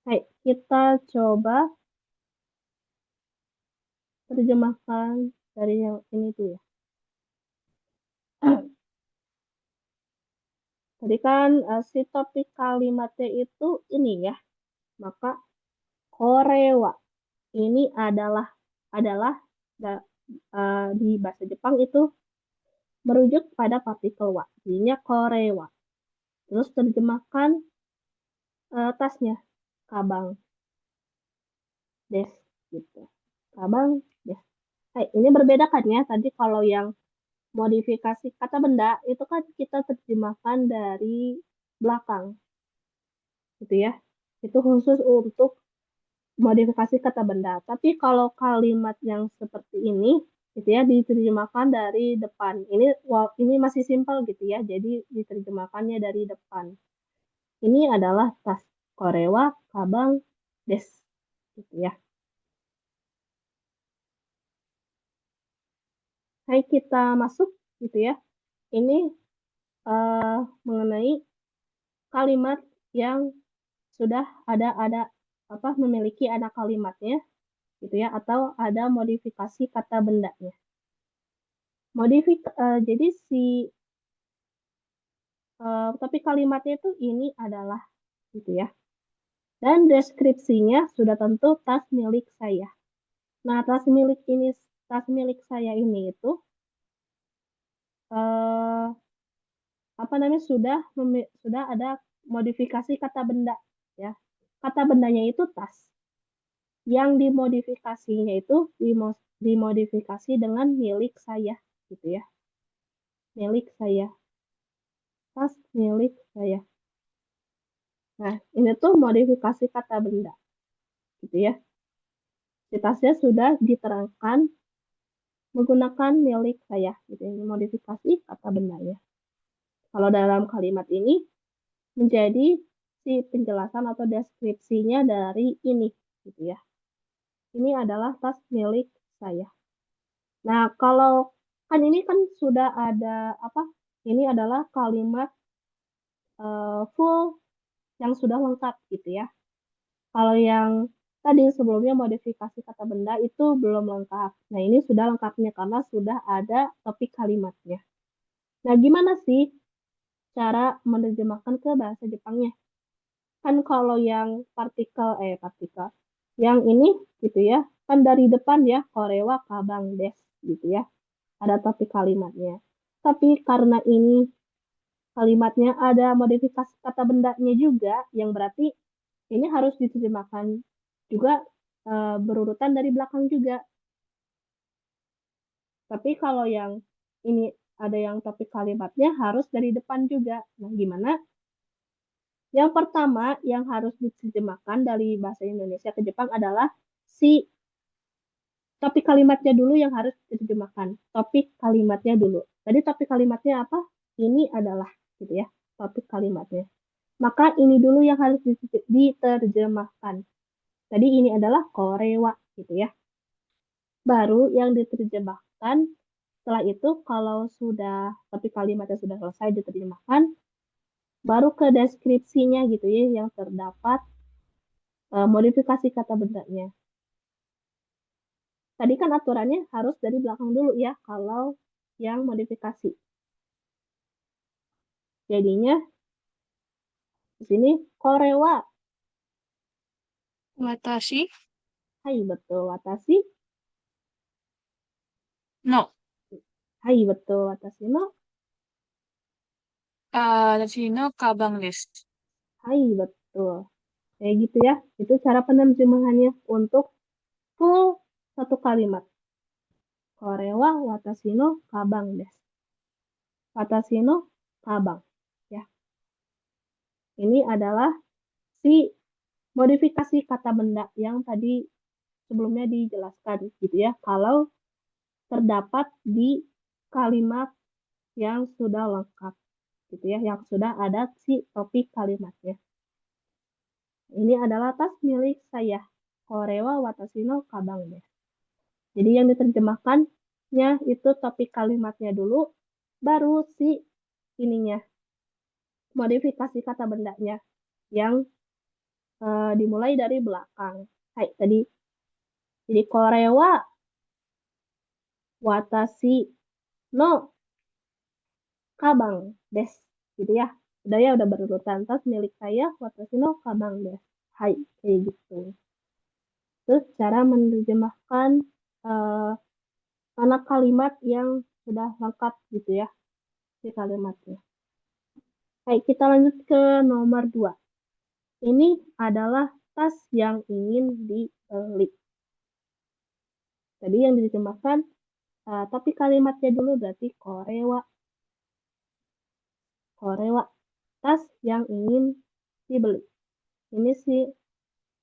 Baik, kita coba terjemahkan dari yang ini tuh ya. Tadi kan si topik kalimatnya itu ini ya. Maka korewa ini adalah di bahasa Jepang itu merujuk pada partikel wa. Jadinya korewa. Terus terjemahkan tasnya kabang des gitu. Kabang des. Ini berbeda kan ya. Tadi kalau yang modifikasi kata benda itu kan kita terjemahkan dari belakang, gitu ya. Itu khusus untuk modifikasi kata benda. Tapi kalau kalimat yang seperti ini, gitu ya, diterjemahkan dari depan. Ini masih simpel gitu ya, jadi diterjemahkannya dari depan. Ini adalah tas korewa kabang des, gitu ya. Hai kita masuk, gitu ya. Ini mengenai kalimat yang sudah ada apa memiliki ada kalimatnya, gitu ya, atau ada modifikasi kata bendanya. Jadi tapi kalimatnya itu ini adalah gitu ya. Dan deskripsinya sudah tentu tas milik saya. Nah, tas milik saya ini itu eh, apa namanya sudah ada modifikasi kata benda ya. Kata bendanya itu tas. Yang dimodifikasinya itu dimodifikasi dengan milik saya gitu ya. Milik saya. Tas milik saya. Nah, ini tuh modifikasi kata benda gitu ya. Di tasnya sudah diterangkan menggunakan milik saya gitu ya. Modifikasi kata bendanya. Kalau dalam kalimat ini menjadi si penjelasan atau deskripsinya dari ini gitu ya. Ini adalah tas milik saya. Nah, kalau kan ini kan sudah ada apa? Ini adalah kalimat full yang sudah lengkap gitu ya. Kalau yang tadi sebelumnya modifikasi kata benda itu belum lengkap. Nah, ini sudah lengkapnya karena sudah ada topik kalimatnya. Nah, gimana sih cara menerjemahkan ke bahasa Jepangnya? Kan kalau yang partikel, yang ini gitu ya, kan dari depan ya, korewa kabang des gitu ya, ada topik kalimatnya. Tapi karena ini kalimatnya ada modifikasi kata bendanya juga, yang berarti ini harus diterjemahkan juga berurutan dari belakang juga. Tapi kalau yang ini ada yang topik kalimatnya harus dari depan juga. Nah, gimana? Yang pertama yang harus diterjemahkan dari bahasa Indonesia ke Jepang adalah si topik kalimatnya dulu yang harus diterjemahkan. Topik kalimatnya dulu. Tadi topik kalimatnya apa? Ini adalah gitu ya, topik kalimatnya. Maka ini dulu yang harus diterjemahkan. Tadi ini adalah korewa gitu ya. Baru yang diterjemahkan setelah itu kalau sudah topik kalimatnya sudah selesai diterjemahkan, baru ke deskripsinya gitu ya yang terdapat modifikasi kata bendanya. Tadi kan aturannya harus dari belakang dulu ya kalau yang modifikasi. Jadinya di sini korewa, Watashi hai betul watashi, no. hai betul watashi no, Watashi no kabang desu. hai betul. Kayak gitu ya. Itu cara penerjemahannya untuk full satu kalimat. Korewa watashi no kabang desu. Watashi no kabang. Ya. Ini adalah si modifikasi kata benda yang tadi sebelumnya dijelaskan gitu ya. Kalau terdapat di kalimat yang sudah lengkap gitu ya, yang sudah ada si topik kalimatnya. Ini adalah tas milik saya. Korewa watashi no kabang desu. Jadi yang diterjemahkannya itu topik kalimatnya dulu, baru si ininya, modifikasi kata bendanya yang dimulai dari belakang. Hai, tadi. Jadi korewa watashi no kabang des. Gitu ya. Udah ya, udah berurutan. Tas milik saya, watashi no kabang des. Hai, kayak gitu. Terus cara menerjemahkan uh, anak kalimat yang sudah lengkap gitu ya, si kalimatnya. Baik, kita lanjut ke nomor 2. Ini adalah tas yang ingin dibeli. Tadi yang diterjemahkan Tapi kalimatnya dulu berarti korewa. Korewa. Tas yang ingin dibeli. Ini sih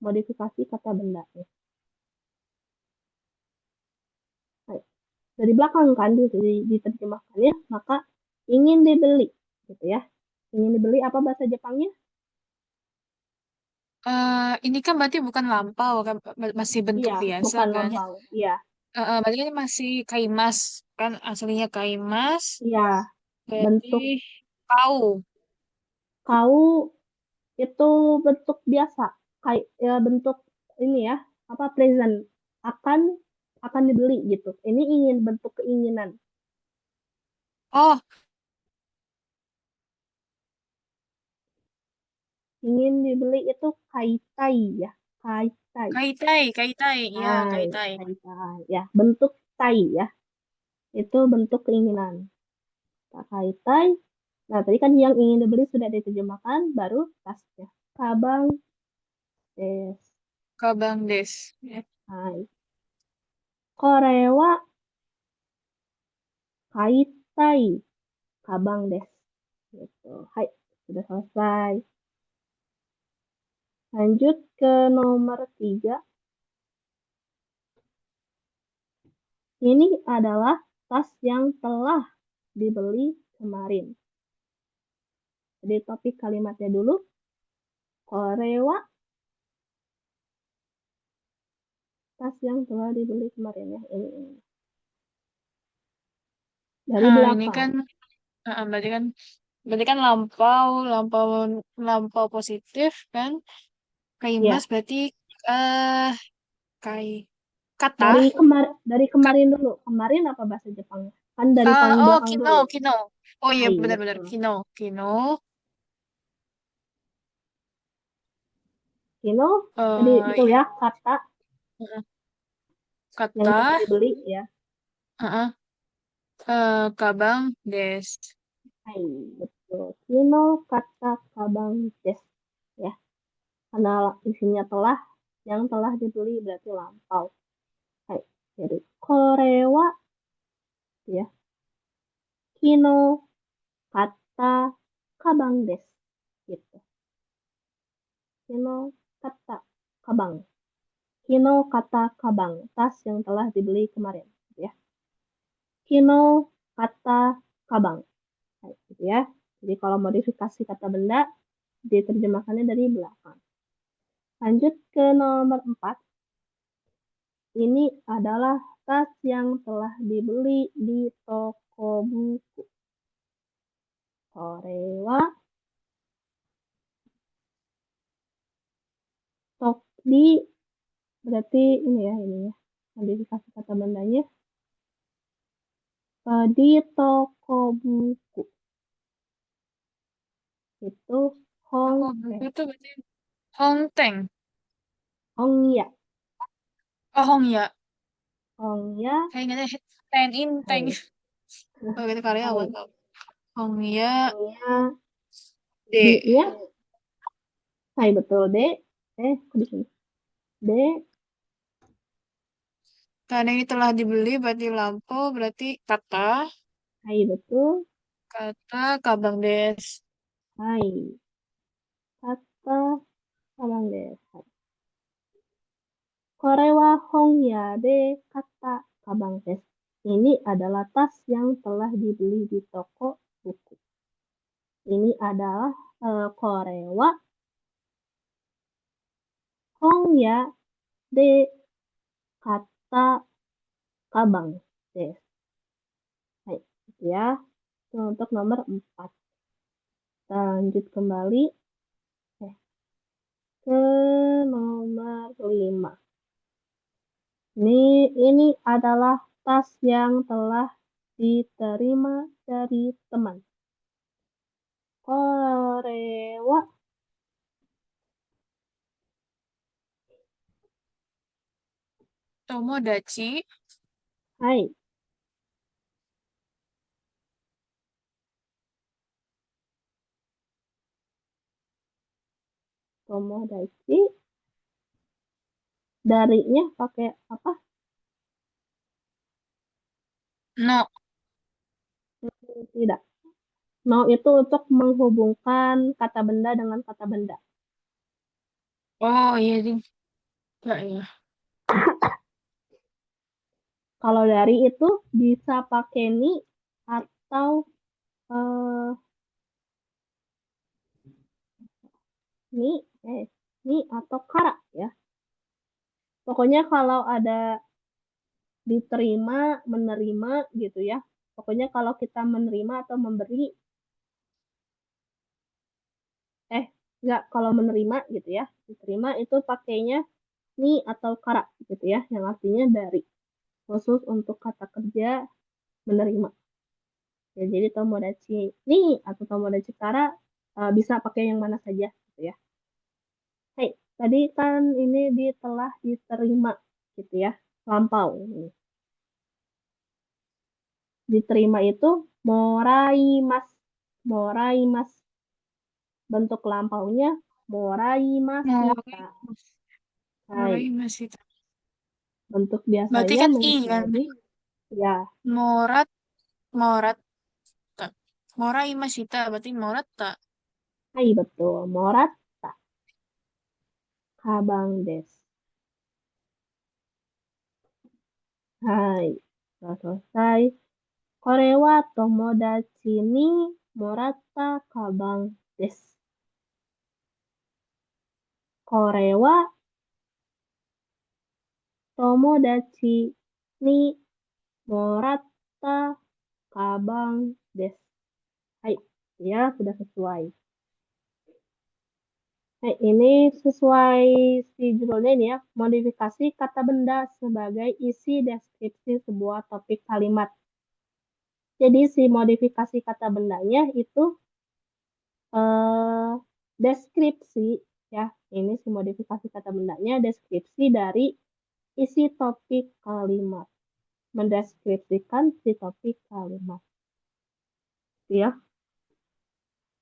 modifikasi kata benda nih. Nah, dari belakang kan diterjemahkannya, maka ingin dibeli gitu ya. Ingin dibeli apa bahasa Jepangnya? Ini kan berarti bukan lampau kan, masih bentuk Iya, biasa bukan kan? lampau. Iya, Berarti kan masih kaimas kan aslinya kaimas. iya. Berarti Bentuk kau. kau itu bentuk biasa. Kayak ya, bentuk ini ya, apa present akan akan dibeli gitu. Ini ingin bentuk keinginan. Oh, Ingin dibeli itu kaitai ya. Kaitai. kaitai, kaitai, ya Hai, kaitai. kaitai. Ya, bentuk tai ya. Itu bentuk keinginan. Kaitai. Nah, tadi kan yang ingin dibeli sudah diterjemahkan, baru tasnya. Kabang des. Kabang des. Ya. Hai. Korewa kaitai kabang des. Gitu. Hai, sudah selesai. Lanjut ke nomor 3. Ini adalah tas yang telah dibeli kemarin. Jadi topik kalimatnya dulu. Korewa tas yang telah dibeli kemarin ya. Ini. Dari Ini belakang. kan, berarti kan lampau, lampau, lampau positif kan? Kaimas Ya, berarti eh kai kata. dari kemarin dulu. Kemarin apa bahasa Jepangnya? Kan dari paling Oh, belakang kino, dulu. kino. Oh iya, Hai, benar-benar betul. kino, kino. Kino, tadi betul Ya, ya, kata yang kata, telah dibeli ya. uh, kabang des. Hai, betul. Kino, kata, kabang, des. Ya, karena isinya telah, yang telah dibeli berarti lampau. Hai, jadi korewa ya. Kino, kata, kabang, des. Gitu. Kino, kata, kabang. Kino, kata, kabang. Tas yang telah dibeli kemarin. Ya. Kino, kata, kabang. Nah, gitu ya. Jadi kalau modifikasi kata benda, diterjemahkannya dari belakang. Lanjut ke nomor 4. Ini adalah tas yang telah dibeli di toko buku. Korewa, tok di, berarti ini ya. Modifikasi kata bendanya. Di toko buku. Itu Hong, Aku buku itu berarti Hongteng. Hongya. Oh, Hongya. Hongya, Kayak ingatnya Ten in Tank. hai, Oh, gitu karyawan hai. tau. Hongya Hongya, D. D-nya, hai betul, D. Kok di sini? D, Karena ini telah dibeli berarti lampau, berarti kata, hai betul, kata kabang des. hai. Kata Salang deh. Korewa Hongya de kata Kabang Des. Ini adalah tas yang telah dibeli di toko buku. Ini adalah Korewa Hongya de kata Kabang Des. Hai, gitu ya. Itu untuk nomor 4. Kita lanjut kembali ke nomor 5. Ini adalah tas yang telah diterima dari teman. Korewa, Tomodachi. hai, Tomodachi, darinya pakai apa? No. Tidak. No itu untuk menghubungkan kata benda dengan kata benda. Oh iya ding. Enggak ya. Kalau dari itu bisa pakai ni atau eh, ni, ni atau kara ya. Pokoknya kalau ada diterima, menerima gitu ya. Pokoknya kalau kita menerima atau memberi, eh enggak, kalau menerima gitu ya. Diterima itu pakainya ni atau kara gitu ya, yang artinya dari. Khusus untuk kata kerja menerima. Ya, jadi tomodachi ni atau tomodachi kara bisa pakai yang mana saja gitu ya. Hai, tadi kan ini telah diterima gitu ya, lampau. Diterima itu moraimas, moraimas. Bentuk lampaunya moraimashita. Morai. Hai, Morai masih. bentuk Berarti biasanya kan i kan. menjadi ya, Morat. Morat. Tak. Morai masih tak. Berarti morat tak. hai betul, morata, kabang des. Hai, sudah selesai. Korewa tomodachi ni morata kabang desu. Korewa tomodachi ni morata kabang desu. Hai, ya sudah sesuai. Nah, ini sesuai si judulnya ini ya, modifikasi kata benda sebagai isi deskripsi sebuah topik kalimat. Jadi si modifikasi kata bendanya itu eh, deskripsi ya. Ini si modifikasi kata bendanya deskripsi dari isi topik kalimat. Mendeskripsikan si topik kalimat. Ya,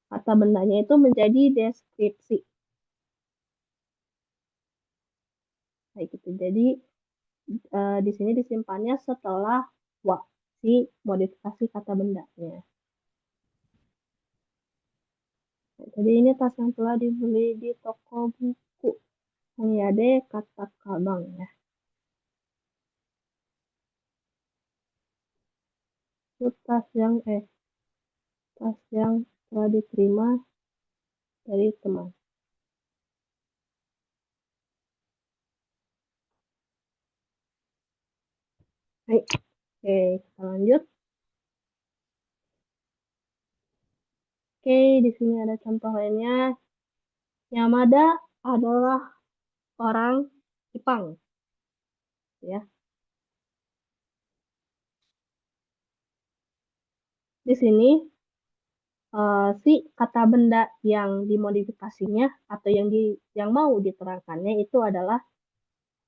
kata bendanya itu menjadi deskripsi. Kayak gitu. Jadi di sini disimpannya setelah wa si modifikasi kata bendanya. Nah, jadi ini tas yang telah dibeli di toko buku. Hayade kata kabang ya. Itu tas yang telah diterima dari teman. Hai, oke, kita lanjut. Oke, di sini ada contoh lainnya. Yamada adalah orang Jepang, ya. Di sini si kata benda yang dimodifikasinya atau yang mau diterangkannya itu adalah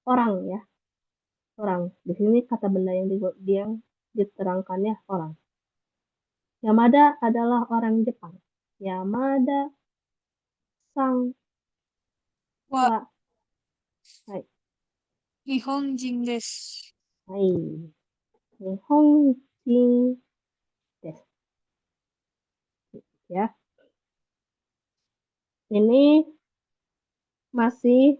orang ya, orang. Di sini kata benda yang diterangkannya orang. Yamada adalah orang Jepang. Yamada sang Wa. wa, hai, Nihonjin desu. hai, Nihonjin desu, ya. Ini masih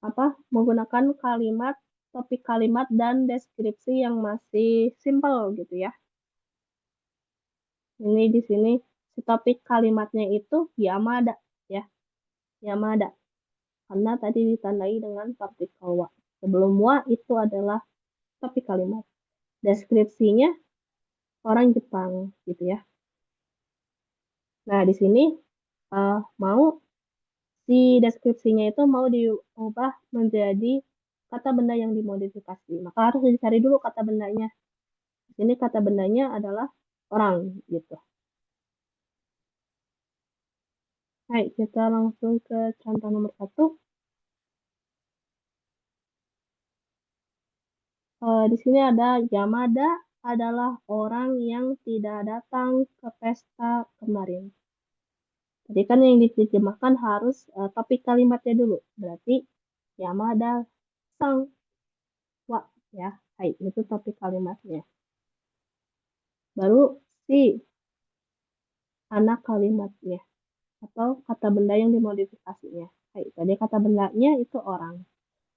apa? Menggunakan kalimat, topik kalimat dan deskripsi yang masih simple gitu ya. Ini di sini si topik kalimatnya itu Yamada ya, Yamada. Karena tadi ditandai dengan partikel wa. Sebelum wa itu adalah topik kalimat. Deskripsinya orang Jepang gitu ya. Nah, di sini mau si deskripsinya itu mau diubah menjadi kata benda yang dimodifikasi. Maka harus dicari dulu kata bendanya. Di sini kata bendanya adalah orang gitu. Baik, kita langsung ke contoh nomor 1. Di sini ada Yamada adalah orang yang tidak datang ke pesta kemarin. Jadi kan yang diterjemahkan harus topik kalimatnya dulu. Berarti Yamada sang wa ya. Hai, itu topik kalimatnya. baru si anak kalimatnya atau kata benda yang dimodifikasinya. Hai, tadi kata bendanya itu orang.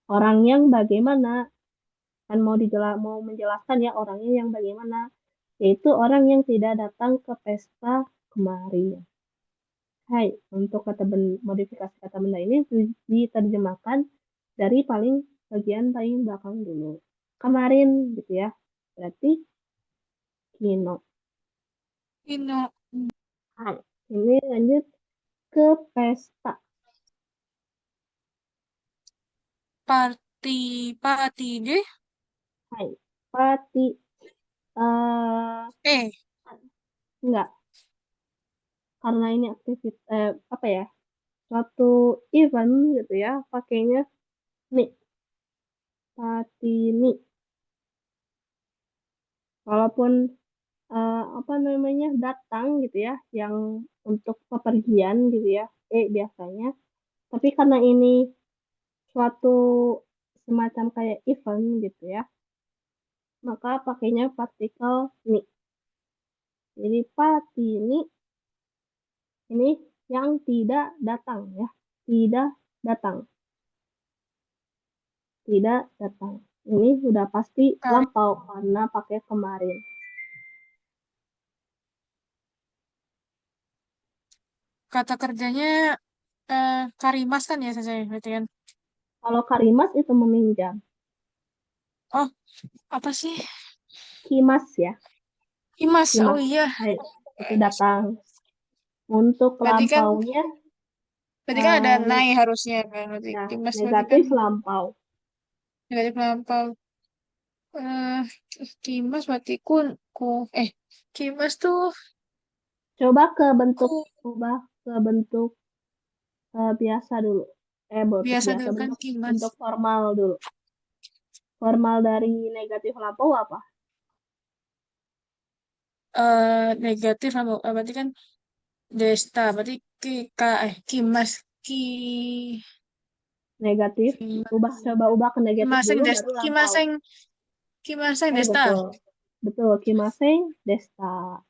Orang yang bagaimana kan mau menjelaskan ya orangnya yang bagaimana, yaitu orang yang tidak datang ke pesta kemarin. Hai, untuk modifikasi kata benda ini diterjemahkan dari bagian paling belakang dulu. Kemarin gitu ya. Berarti kino. Ino. Hai, ini lanjut ke pesta. Party. Party deh. Hai, pati. Eh. Enggak, karena ini apa ya? Suatu event gitu ya, pakainya nih, patini. Walaupun apa namanya datang gitu ya, yang untuk pepergian gitu ya, biasanya. Tapi karena ini suatu semacam kayak event gitu ya, maka pakainya partikel ni. Jadi patini ini yang tidak datang ya, tidak datang, tidak datang. Ini sudah pasti Kar- lampau karena pakai kemarin. Kata kerjanya karimas kan ya saya berarti kan. Kalau karimas itu meminjam, Oh, apa sih? kimas ya, Kimas. Oh kimas. iya. Hai, itu datang. Untuk Berarti kan lampaunya, berarti kan ada eh, naik harusnya kan. Berarti nah, kimas berarti kan negatif lampau. negatif lampau. Eh, kimas berarti eh kimas tuh Coba ke bentuk, ku ubah ke bentuk biasa dulu. Bentuk biasa biasa, dulu kan bentuk kimas. bentuk formal dulu. Formal dari negatif lampau apa? Negatif lampau. Berarti kan desta. Berarti kimas ki Negatif, kimas coba ubah ke negatif kimaseng dulu, des baru lampau. kimaseng kimaseng desta. Betul. Betul, kimaseng, desta.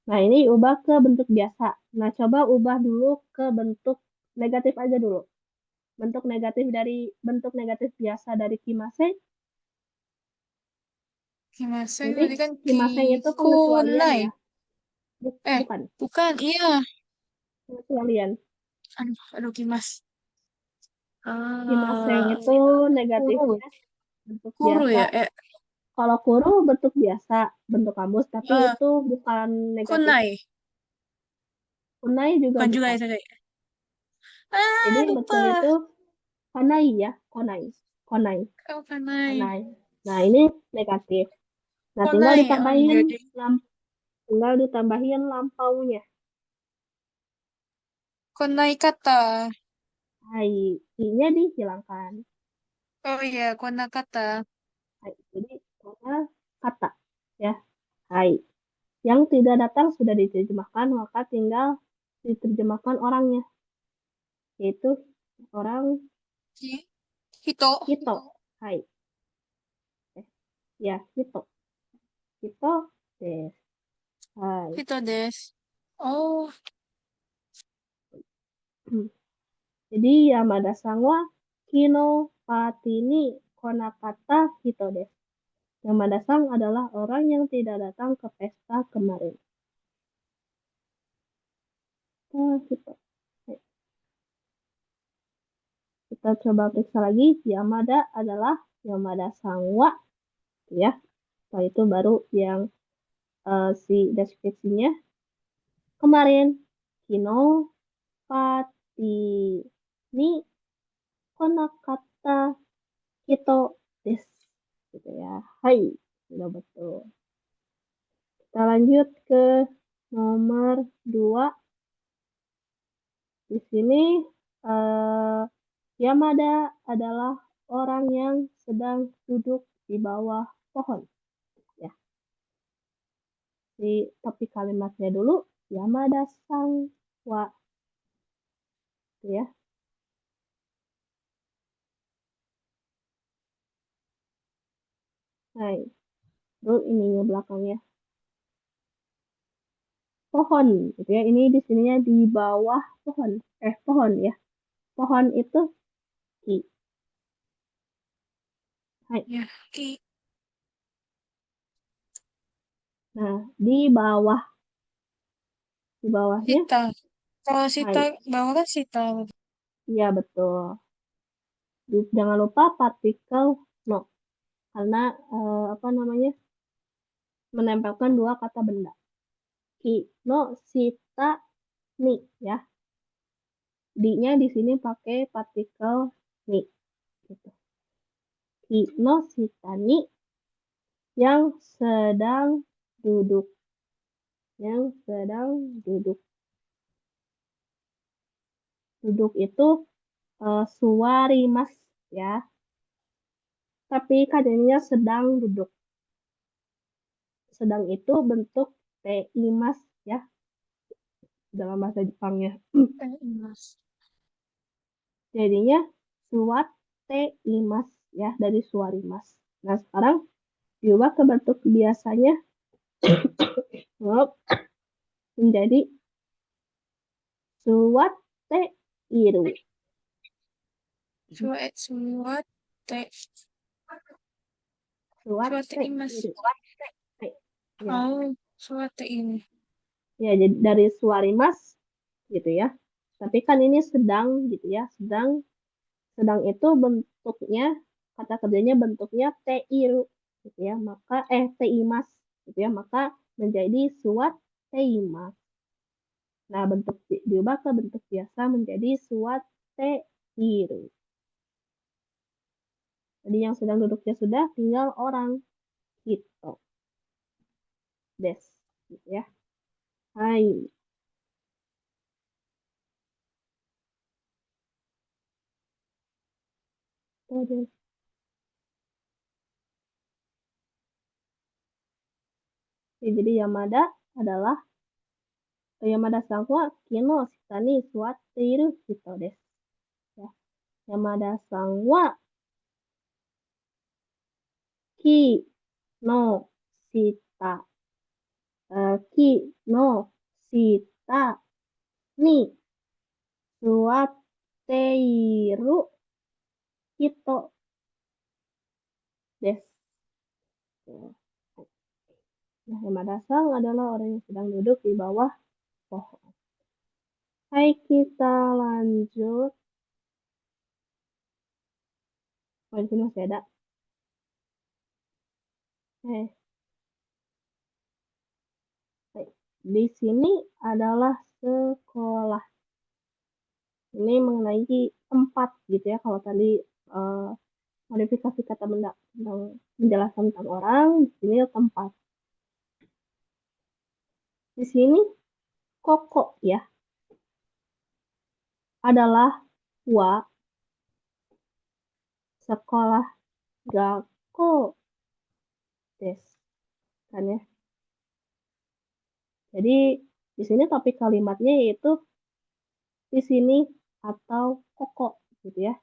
Nah, ini ubah ke bentuk biasa. Nah, coba ubah dulu ke bentuk negatif aja dulu. Bentuk negatif biasa dari kimaseng. Kimaseng Ini berarti kan kimaseng itu pengecualian kunai. ya. Eh, Bukan, bukan. Iya. pengecualian. Aduh kimas. Kimaseng Ah, itu kuru. negatifnya bentuk Kuru biasa. ya? Kalau kuru bentuk biasa, bentuk kamus, tapi Eh, itu bukan negatif. kunai. Kunai juga Bukan juga bukan. ya, saya. Jadi betul Lupa. itu konai ya, konai. Konai, Oh, kunai. konai. Nah, ini negatif. Nah, Kunai. Oh iya deh. tinggal ditambahin lampaunya. Kunai kata. Hai, i-nya dihilangkan. Oh iya, kona kata. Hai, jadi karena kata ya. Hai, yang tidak datang sudah diterjemahkan, maka tinggal diterjemahkan orangnya, yaitu orang Hito. Hito. Hai, ya Hito. Hito des. Hai. Hito des. Oh, Jadi Yamada-san wa Kino Patini Konakata Hito des. Yamada-san adalah orang yang tidak datang ke pesta kemarin. Hito. Hai. Kita coba periksa lagi. Yamada adalah Yamada-san wa ya. Setelah itu baru yang si deskripsinya kemarin. Kino Pati ni konakata hito desu. Gitu ya. Hai, sudah betul. Kita lanjut ke nomor 2. Di sini eh, Yamada adalah orang yang sedang duduk di bawah pohon. Ya, di topik kalimatnya dulu Yamada sang wa ya. Hai, dulu ininya belakangnya. pohon gitu ya. Ini di sininya di bawah pohon. Pohon ya. Pohon itu ki. Hai. Ya, ki. Nah, di bawahnya Sita. Kalau sita, hai. bawah kan sita. Iya betul. Jangan lupa partikel no karena apa namanya? Menempelkan dua kata benda. Ki, no, sita, ni ya. Di-nya di sini pakai partikel ni gitu. Ki, no, sita, ni yang sedang duduk. Yang sedang duduk. Duduk itu suwarimas ya. Tapi kadangnya sedang duduk. Sedang itu bentuk teimas ya dalam bahasa Jepangnya. Imas. Jadinya suat teimas ya dari suwarimas. Nah sekarang diubah ke bentuk biasanya menjadi suat teiru. Suat, te, Suat suat imas. teiru. Ya, Oh, suat ini. ya jadi dari suwarimas gitu ya. Tapi kan ini sedang gitu ya. Sedang itu bentuknya kata kerjanya bentuknya teiru gitu ya. Maka teimas gitu ya. Maka menjadi suat teimas. Nah, bentuk diubah ke bentuk biasa menjadi suat teiru. Jadi yang sedang duduknya sudah tinggal orang gitu. Des gitu ya. Hai. Tuh, des. Ya, jadi Yamada adalah Yamada sang wa kino shita ni suwatte iru hito desu. Ya. Yamada sang wa ki no shita ki no shita ni suwatte iru hito desu. Nah, Yamada sang adalah orang yang sedang duduk di bawah pohon. Hai, kita lanjut. Oh, di sini masih ada. Eh, di sini adalah sekolah. Ini mengenai tempat gitu ya. Kalau tadi eh, modifikasi kata benda tentang menjelaskan tentang orang, di sini tempat. Di sini koko ya adalah wa sekolah gakko des kan ya. Jadi di sini topik kalimatnya yaitu di sini atau koko gitu ya.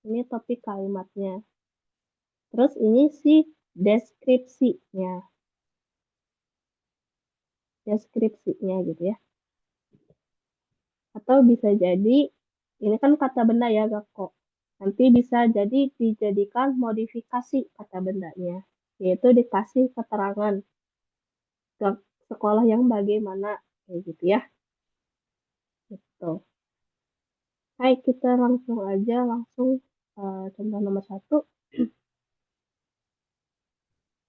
Ini topik kalimatnya. Terus ini sih deskripsinya. Deskripsinya gitu ya. Atau bisa jadi, ini kan kata benda ya, gakko. Nanti bisa jadi dijadikan modifikasi kata bendanya. Yaitu dikasih keterangan ke sekolah yang bagaimana. Kayak gitu ya. Gitu. Hai, kita langsung aja, langsung contoh nomor satu.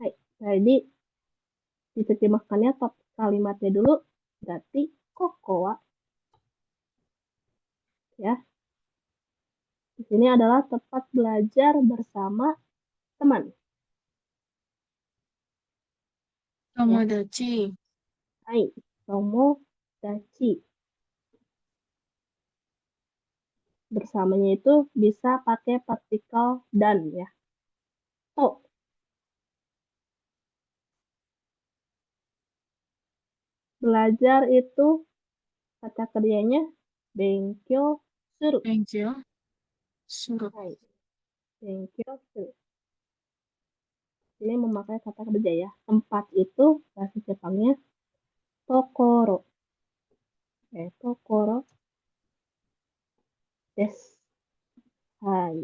Hai, jadi diterjemahkannya top kalimatnya dulu. Berarti kokoa ya. Di sini adalah tempat belajar bersama teman. Ya, Tomodachi. hai, tomo dachi. Bersamanya itu bisa pakai partikel dan ya. To, belajar itu kata kerjanya benkyo suru. Thank you. Suruh. Hai, benkyo suru. Ini memakai kata kerja ya. Tempat itu bahasa Jepangnya tokoro. Kokoro desu. Hai.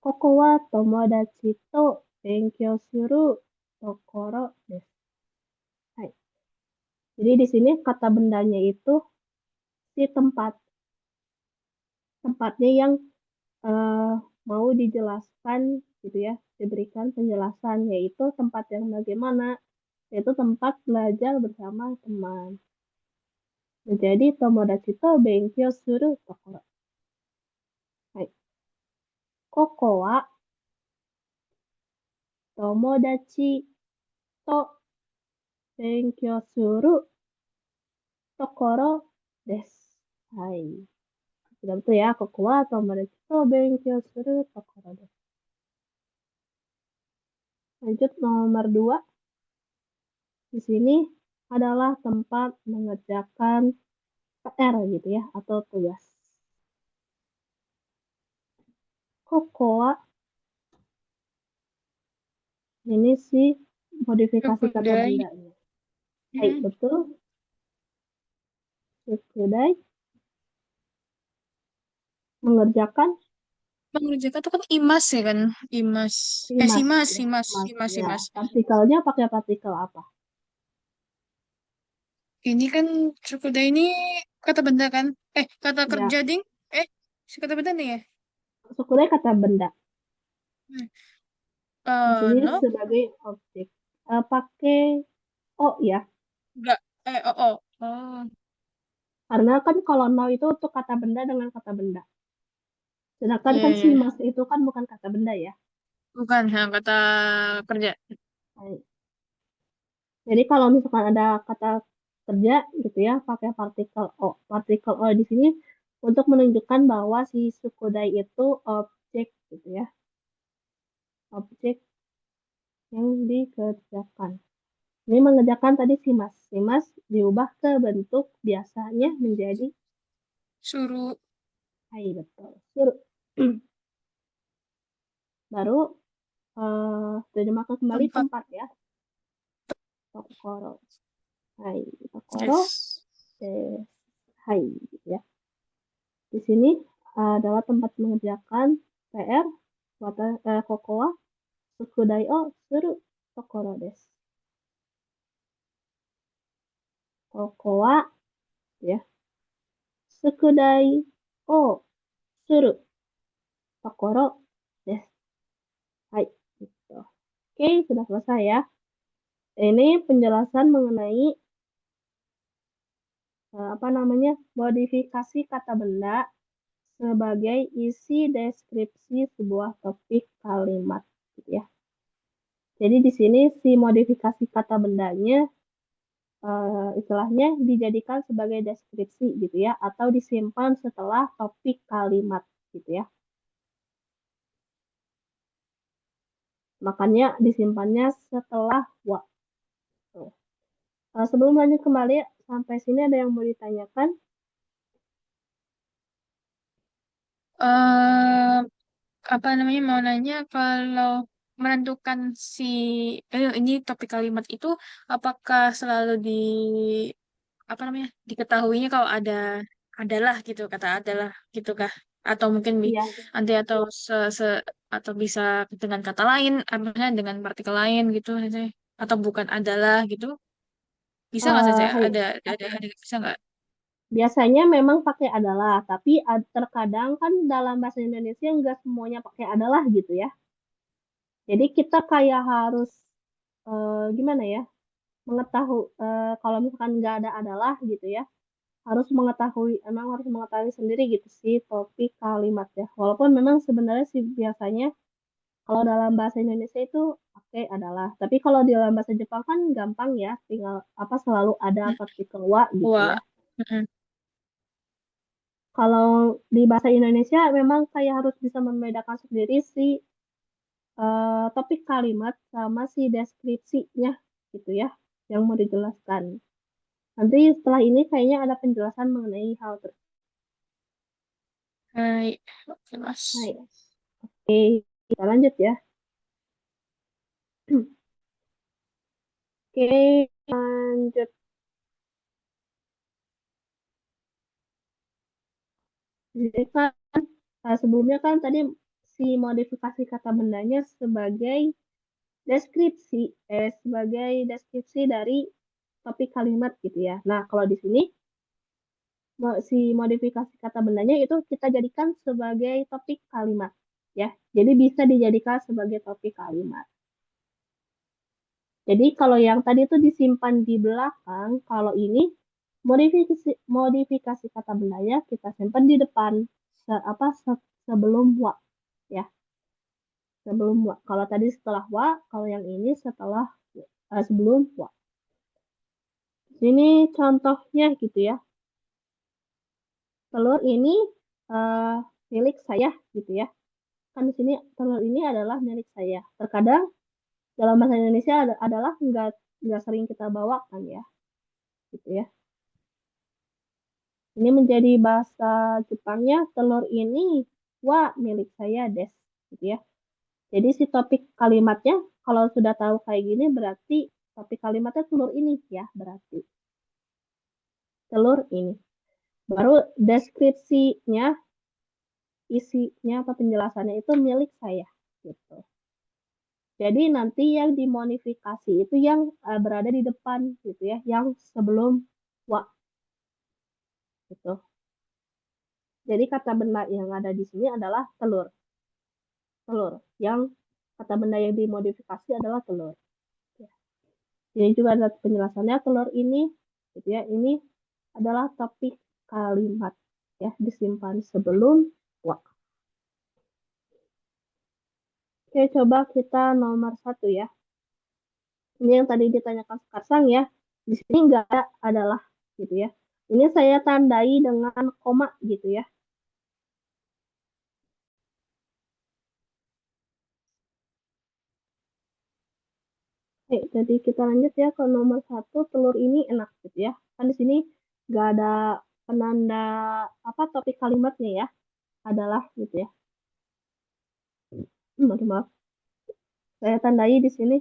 Koko wa tomodachi to benkyou suru tokoro desu. Hai. Jadi di sini kata bendanya itu si tempat. Tempatnya yang eh, mau dijelaskan gitu ya, diberikan penjelasan yaitu tempat yang bagaimana, yaitu tempat belajar bersama teman. Jadi tomodachi to benkyou suru tokoro. Hai. Koko wa tomodachi to benkyou suru tokoro desu. Hai. Sudah betul ya, koko wa tomodachi to benkyou suru tokoro desu. Lanjut nomor 2. Di sini adalah tempat mengerjakan PR gitu ya, atau tugas. Koko wa ini sih modifikasi kata Sukudai. bendanya. Hai, Hmm. betul. Sukudai mengerjakan Mengerjakan itu kan imas ya kan? Imas. simas Simas, ya, simas, simas simas, ya. simas. Partikelnya pakai partikel apa? Ini kan Sukudai ini kata benda kan? Kata Ya, kerja ding. Kata benda nih ya? sukudai kata benda. Hmm. Di sini No, sebagai objek. Pakai O ya, enggak. Oh, oh. Oh, karena kan kalau no itu untuk kata benda dengan kata benda. Sedangkan iya, kan iya. simas itu kan bukan kata benda ya. Bukan, kata kerja. Hai. Jadi kalau misalkan ada kata kerja gitu ya, pakai partikel O. Partikel O di sini untuk menunjukkan bahwa si sukodai itu objek gitu ya, objek yang dikerjakan. Ini mengerjakan tadi simas. Simas diubah ke bentuk biasanya menjadi Suruh hai betul. Suruh. Baru terjemahkan kembali tempat tempat ya. Tokoro. Hai. Tokoro. des. Hai. Gitu ya. Di sini adalah tempat mengerjakan PR. Kokoa sukudai o suru tokoro desu. Kokoa ya. Sukudai o suru tokoro desu. Hai. Gitu. Oke, sudah selesai ya. Ini penjelasan mengenai apa namanya modifikasi kata benda sebagai isi deskripsi sebuah topik kalimat, gitu ya. Jadi di sini si modifikasi kata bendanya istilahnya dijadikan sebagai deskripsi gitu ya, atau disimpan setelah topik kalimat gitu ya. Makanya disimpannya setelah waktu. Sebelum lanjut kembali sampai sini ada yang mau ditanyakan? eh Apa namanya mau nanya kalau menentukan si ini topik kalimat itu apakah selalu apa namanya diketahuinya kalau adalah gitu kata adalah gitu kah atau mungkin Iya, nanti atau atau bisa dengan kata lain apa dengan partikel lain gitu saja atau bukan adalah gitu bisa nggak saja hai. ada bisa nggak. Biasanya memang pakai adalah, tapi terkadang kan dalam bahasa Indonesia nggak semuanya pakai adalah gitu ya. Jadi kita kayak harus gimana ya, mengetahui kalau misalkan nggak ada adalah gitu ya, emang harus mengetahui sendiri gitu sih topik kalimat ya. Walaupun memang sebenarnya sih biasanya kalau dalam bahasa Indonesia itu pakai adalah, tapi kalau di dalam bahasa Jepang kan gampang ya, tinggal apa selalu ada Hmm. partikel wa gitu Wah. ya. Mm-mm. Kalau di bahasa Indonesia memang kayak harus bisa membedakan sendiri sih topik kalimat sama si deskripsinya gitu ya yang mau dijelaskan. Nanti setelah ini kayaknya ada penjelasan mengenai hal tersebut. Hai, oke Nah, mas. ya. Oke, kita lanjut ya. Oke, lanjut. Jadi kan sebelumnya kan tadi si modifikasi kata bendanya deskripsi sebagai deskripsi dari topik kalimat gitu ya. Nah, kalau di sini si modifikasi kata bendanya itu kita jadikan sebagai topik kalimat ya. Jadi bisa dijadikan sebagai topik kalimat. Jadi kalau yang tadi itu disimpan di belakang, kalau ini modifikasi kata bendanya kita simpan di depan sebelum wa ya, sebelum wa. Kalau tadi setelah wa, kalau yang ini sebelum wa. Ini contohnya gitu ya. Telur ini eh, milik saya gitu ya. Kan di sini telur ini adalah milik saya. Terkadang dalam bahasa Indonesia adalah nggak sering kita bawakan ya, gitu ya. Ini menjadi bahasa Jepangnya telur ini wa milik saya des, gitu ya. Jadi si topik kalimatnya kalau sudah tahu kayak gini berarti topik kalimatnya telur ini ya berarti telur ini. Baru deskripsinya isinya atau penjelasannya itu milik saya gitu. Jadi nanti yang dimodifikasi itu yang berada di depan gitu ya, yang sebelum wa gitu. Jadi kata benda yang ada di sini adalah telur. Telur. Yang kata benda yang dimodifikasi adalah telur. Ya. Ini juga ada penjelasannya telur ini gitu ya. Ini adalah topik kalimat ya disimpan sebelum wa. Oke, coba kita nomor 1 ya. Ini yang tadi ditanyakan Karsang ya. Di sini nggak ada adalah gitu ya. Ini saya tandai dengan koma gitu ya. Oke, jadi kita lanjut ya ke nomor 1, telur ini enak gitu ya. Kan di sini nggak ada penanda apa topik kalimatnya ya, adalah gitu ya. Maaf, saya tandai di sini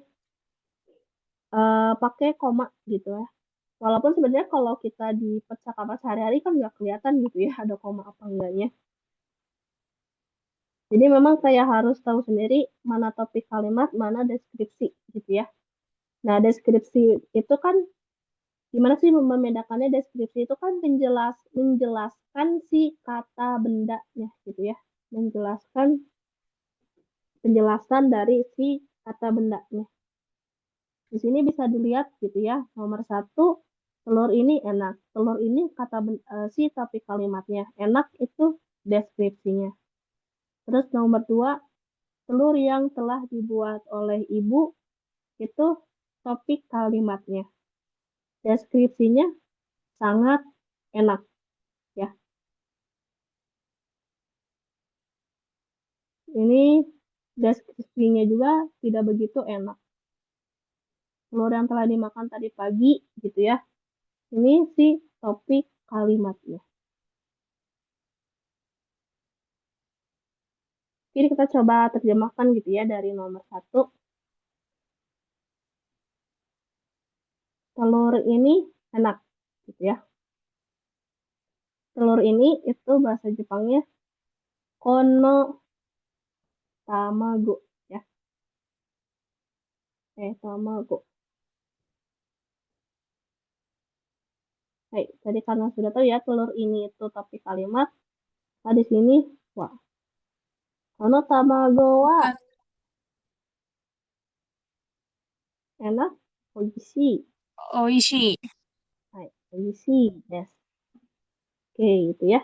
pakai koma gitu ya. Walaupun sebenarnya kalau kita di percakapan sehari-hari kan nggak kelihatan gitu ya ada koma apa enggaknya. Jadi memang saya harus tahu sendiri mana topik kalimat, mana deskripsi gitu ya. Nah, deskripsi itu kan gimana sih membedakannya? Deskripsi itu kan menjelaskan si kata bendanya gitu ya. Menjelaskan penjelasan dari si kata bendanya. Di sini bisa dilihat gitu ya. Nomor 1, telur ini enak. Telur ini si topik kalimatnya. Enak itu deskripsinya. Terus nomor 2, telur yang telah dibuat oleh ibu itu topik kalimatnya. Deskripsinya sangat enak ya. Ini deskripsinya juga tidak begitu enak. Telur yang telah dimakan tadi pagi gitu ya. Ini si topik kalimatnya. Jadi kita coba terjemahkan gitu ya dari nomor 1. Telur ini enak gitu ya. Telur ini itu bahasa Jepangnya kono tamago ya. Tamago. Baik, tadi karena sudah tahu ya telur ini itu topik kalimat. Nah, di sini wah, kono tamago wa Bukan. enak, oishi. Oishi. Hai, oishi des. Oke, itu ya.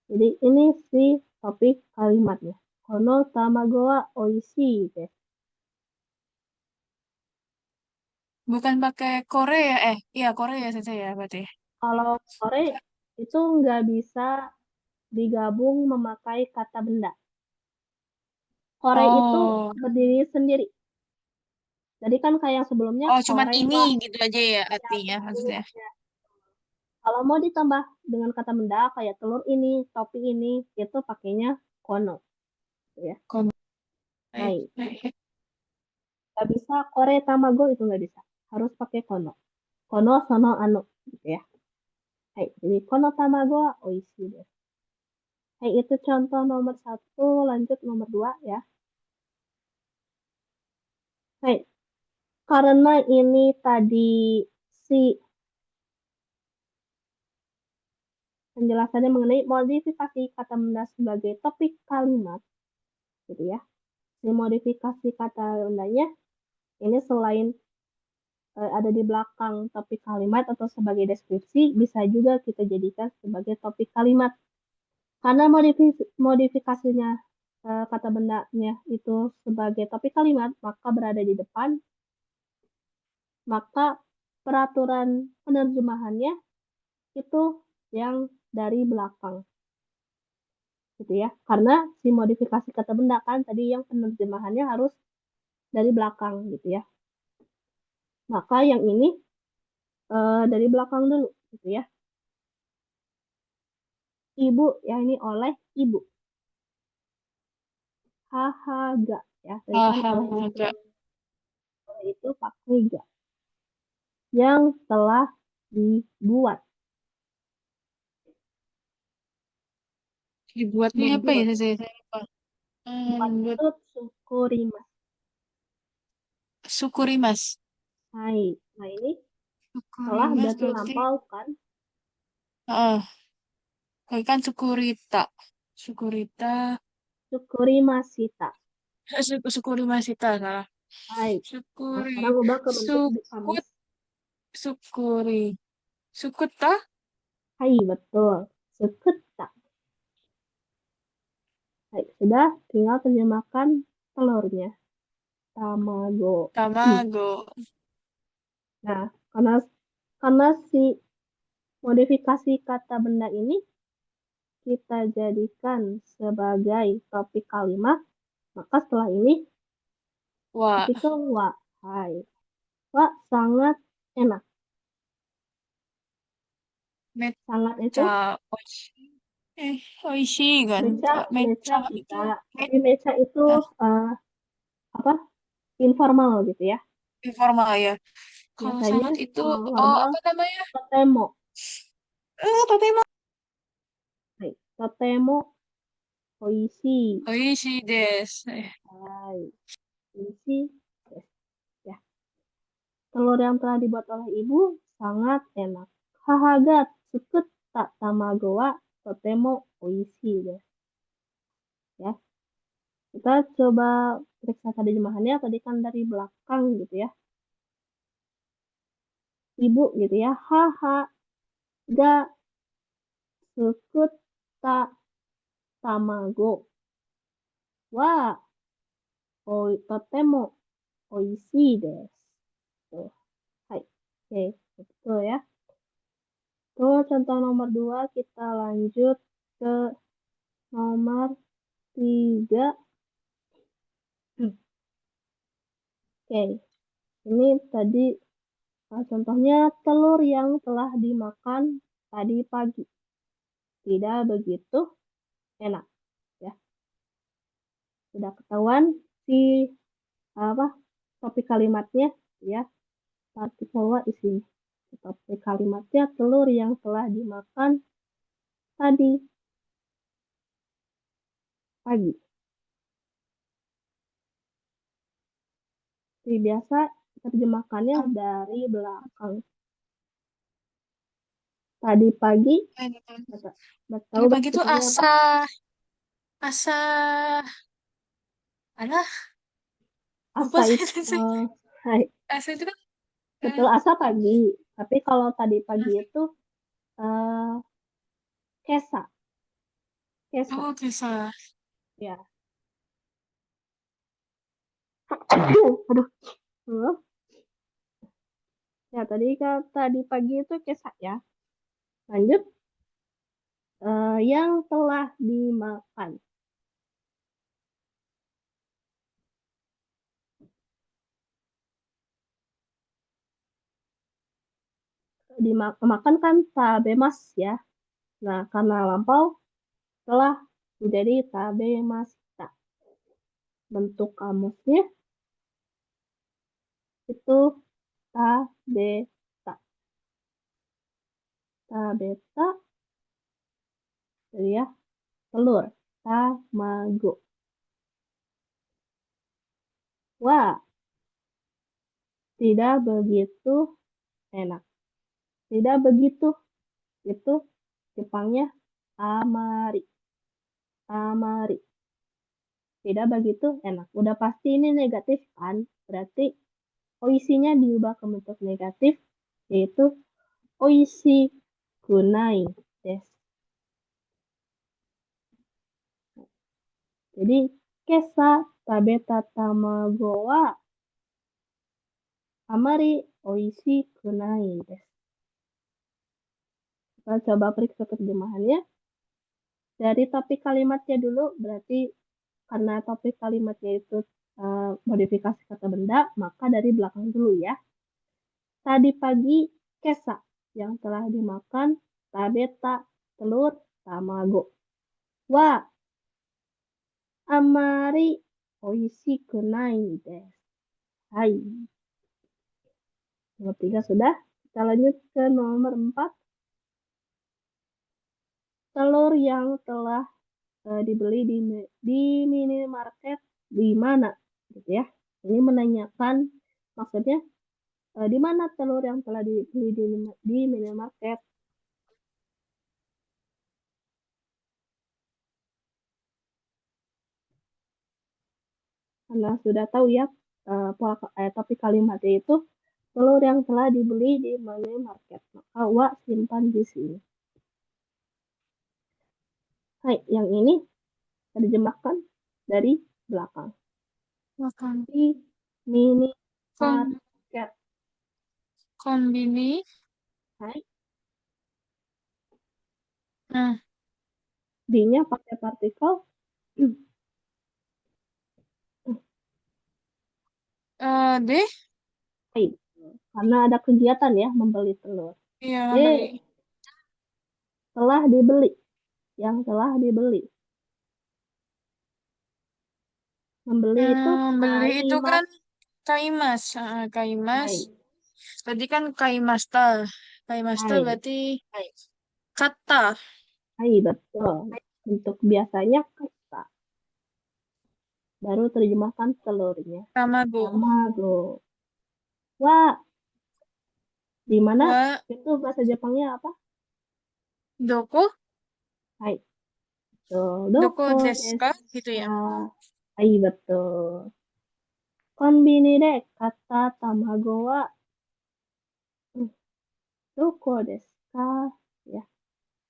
Jadi ini si topik kalimatnya. Kono tamago wa oishi des. Bukan pakai Korea. Iya Korea saja ya berarti. Kalau kore itu nggak bisa digabung memakai kata benda. Kore itu Oh. berdiri sendiri. Jadi kan kayak yang sebelumnya Oh, cuman kore ini wa gitu aja ya yang artinya ini. maksudnya. Ya. Kalau mau ditambah dengan kata benda kayak telur ini, topi ini, itu pakainya kono. Gitu ya. Kom- Nah, Baik, baik. nggak bisa kore tamago itu nggak bisa. Harus pakai kono. Kono sono ano gitu ya. Hai, jadi kono tamago wa oishii desu. Hai, itu contoh nomor satu, lanjut nomor dua ya. Hai, karena ini tadi si penjelasannya mengenai modifikasi kata benda sebagai topik kalimat, gitu ya. Si modifikasi kata bendanya ini selain ada di belakang topik kalimat atau sebagai deskripsi, bisa juga kita jadikan sebagai topik kalimat. Karena modifikasinya kata bendanya itu sebagai topik kalimat, maka berada di depan, maka peraturan penerjemahannya itu yang dari belakang, gitu ya. Karena si modifikasi kata benda kan tadi yang penerjemahannya harus dari belakang, gitu ya. Maka yang ini dari belakang dulu, gitu ya. Ibu, ya ini oleh ibu. Haha, gak. Ya, tadi kan Haha, oleh itu. enggak. Oleh itu pakai gak. Yang telah dibuat. Dibuatnya apa ya? Membuat. Saya lupa. Buat Membuat itu sukurimas. sukurimas. Hai. Nah ini telah Sukurimas berarti berarti, lampau kan. oh, kan sukurita. Sukurita, Sukurimasita. sukurimasita salah. Hai. Nah Sukuri, sekarang ubah ke bentuk di kamus. sukut, sukuri. Sukuta, Hai, betul. Sukutta. Hai, sudah tinggal terjemahkan telurnya. Tamago. tamago. Nah, karena si modifikasi kata benda ini kita jadikan sebagai topik kalimat, maka setelah ini Wah, artikel wa. Hai. Wa sangat enak. Sangat itu mecha, oishi. Oishi kan. mecha, mecha Mecha itu, bisa. me, Tapi mecha itu ah, eh, apa? Informal gitu ya. informal ya. Kalau Biasanya sangat itu, kalau oh normal apa namanya? totemo. Totemo. Hai. Totemo oishi. Oishi desu. Hai. Oishi. Ya. Telur yang telah dibuat oleh ibu sangat enak. Hahaga tsukut tak tamago wa totemo oishi desu. Ya. Kita coba periksa terjemahannya tadi kan dari belakang gitu ya. Ibu gitu ya. Haha ga tsukut tak tamago wa totemo oishi desu. Tuh. Hai. Oke, betul ya. Tuh contoh nomor 2 kita lanjut ke nomor 3. Oke, ini tadi contohnya telur yang telah dimakan tadi pagi. Tidak begitu enak ya. Sudah ketahuan si apa topik kalimatnya ya. Partikel wa isinya. Topik kalimatnya telur yang telah dimakan tadi pagi. Seperti biasa terjemahkannya dari belakang. Tadi pagi, tahu Tadi gak pagi tuh isinya apa? asa, alah, lupa Asa saya. itu, hai, Asa itu kan, betul asa pagi. Tapi kalau tadi pagi eh, itu eh, kesa, kesa, oh kisah. ya. Aduh, hmm. Ya tadi kan tadi pagi itu kesa ya. Lanjut, yang telah dimakan. Dimakan kan tabemas ya. Nah, karena lampau telah menjadi tabemashita. Bentuk kamusnya itu tabeta. tabeta, jadi ya, telur. Tamago. Wah, tidak begitu enak. Tidak begitu. Itu Jepangnya amari. Amari. Tidak begitu enak. Udah pasti ini negatif kan? Berarti oisinya diubah ke bentuk negatif, yaitu oishi kunai des. Jadi, kesa tabeta tamago wa amari oishi kunai des. Kita coba periksa terjemahannya. Dari topik kalimatnya dulu, berarti karena topik kalimatnya itu modifikasi kata benda, maka dari belakang dulu ya. Tadi pagi, kesa yang telah dimakan, tabeta, telur, tamago. Wa, amari oishiku nai desu. Hai. Nomor 3 sudah. Kita lanjut ke nomor 4. Telur yang telah dibeli di minimarket di mana? Gitu ya. Ini menanyakan, maksudnya di mana telur yang telah dibeli di minimarket. Karena sudah tahu ya topik kalimatnya itu telur yang telah dibeli di minimarket. Maka wa simpan di sini. Hai, yang ini terjemahkan dari belakang. Makan. Di Kom minimarket. kombini. Hai, Nah, D-nya pakai partikel. D. Hai, karena ada kegiatan ya membeli telur. Iya, D, membeli. telah dibeli. Yang telah dibeli. Membeli itu Beli itu kaimas. kan kaimas. Kaimas. Hai, Tadi kan kaimasta. Kaimasta hai, berarti kata. hai, betul. Untuk biasanya kata. Baru terjemahkan telurnya. Tamago. Tamago. Wah, di mana? Wa Itu bahasa Jepangnya apa? doko. Hai, betul. Doko Doko desu desu ka? Gitu ka? ya. Hai, betul. Konbini de kata tamago wa doko desu ka? Ya,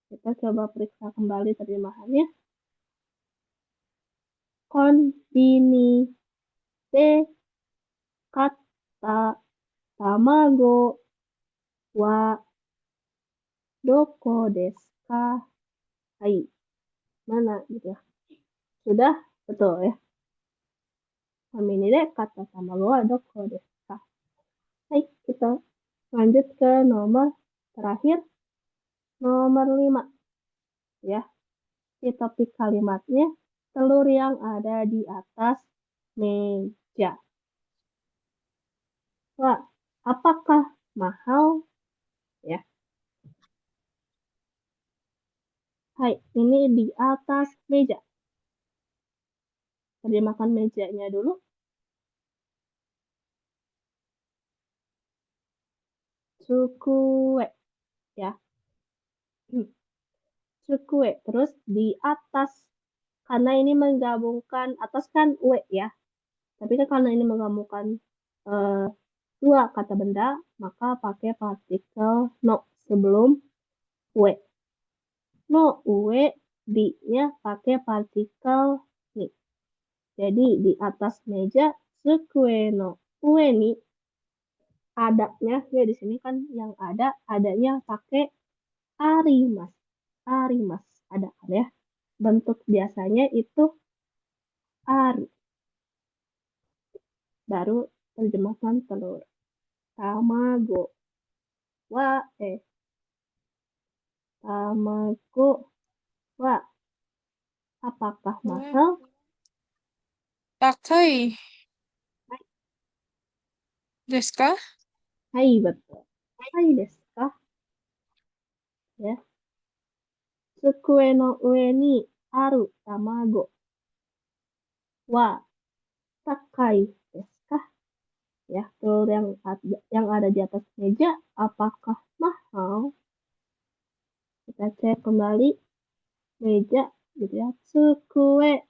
kita coba periksa kembali terjemahannya. Konbini de kata tamago wa doko desu ka? Hai, mana gitu ya? Sudah, betul ya. Konbini de kata tamago wa doko desu ka? Hai, kita lanjut ke nomor terakhir, nomor 5 ya. Di topik kalimatnya, telur yang ada di atas meja. Wah, apakah mahal? Ya, hai, ini di atas meja. Terjemahkan mejanya dulu. Sukue, ya. Sukue, terus di atas. Karena ini menggabungkan, atas kan ue ya. Tapi kan karena ini menggabungkan eh, dua kata benda, maka pakai partikel no sebelum ue. No ue, di-nya pakai partikel ni. Jadi di atas meja sukue no ue ni adanya ya di sini kan yang adanya pakai arimas. Arimas ada kan ya. Bentuk biasanya itu ari. Baru terjemahkan telur. Tamago wa tamago wa apakah Wa mahal? takai desu ka? Hai betul. Hai desu ka? tsukue no ue ni aru tamago wa takai desu ka? Ya, telur yang ada di atas meja apakah mahal? Kita cek kembali meja gitu ya. Tsukue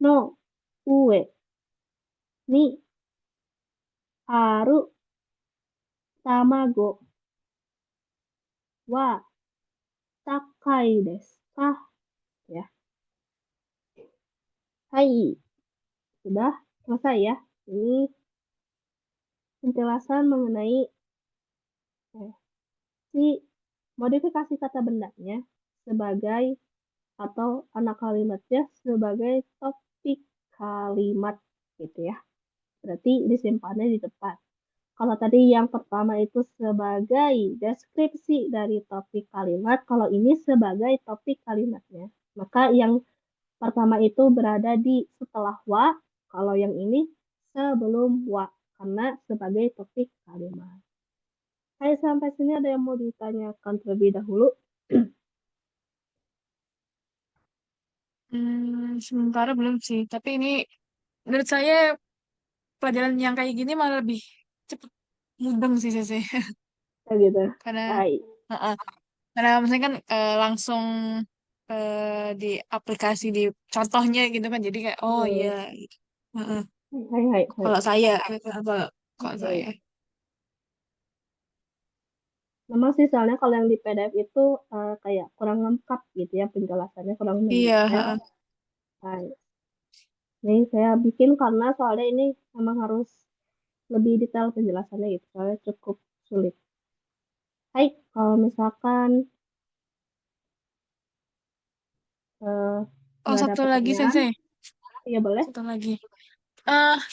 no ue ni aru tamago wa takai desu ka? Ya. Hai, sudah selesai ya. Ini penjelasan mengenai eh, si modifikasi kata bendanya sebagai atau anak kalimatnya sebagai topik kalimat gitu ya. Berarti disimpannya di depan. Kalau tadi yang pertama itu sebagai deskripsi dari topik kalimat, kalau ini sebagai topik kalimatnya. Maka yang pertama itu berada di setelah wa, kalau yang ini sebelum wa, karena sebagai topik kalimat. Hai, sampai sini ada yang mau ditanyakan terlebih dahulu? Sementara belum sih. Tapi ini menurut saya pelajaran yang kayak gini malah lebih cepet mudeng sih saya. Ya gitu. Karena, Hai. Heeh. Karena misalnya kan langsung di aplikasi di contohnya gitu kan. Jadi kayak oh iya. Hmm. Gitu. Heeh. Hai, hai, hai. Kalau saya, gitu. Kalau saya. Oke. Memang sih soalnya kalau yang di PDF itu kayak kurang lengkap gitu ya penjelasannya kurang Iya. mendetail. Heeh. Nah, ini saya bikin karena soalnya ini memang harus lebih detail penjelasannya gitu. Soalnya cukup sulit. Hai, kalau misalkan eh, Oh nggak ada satu lagi pertanyaan, Sensei. ya boleh. Satu lagi.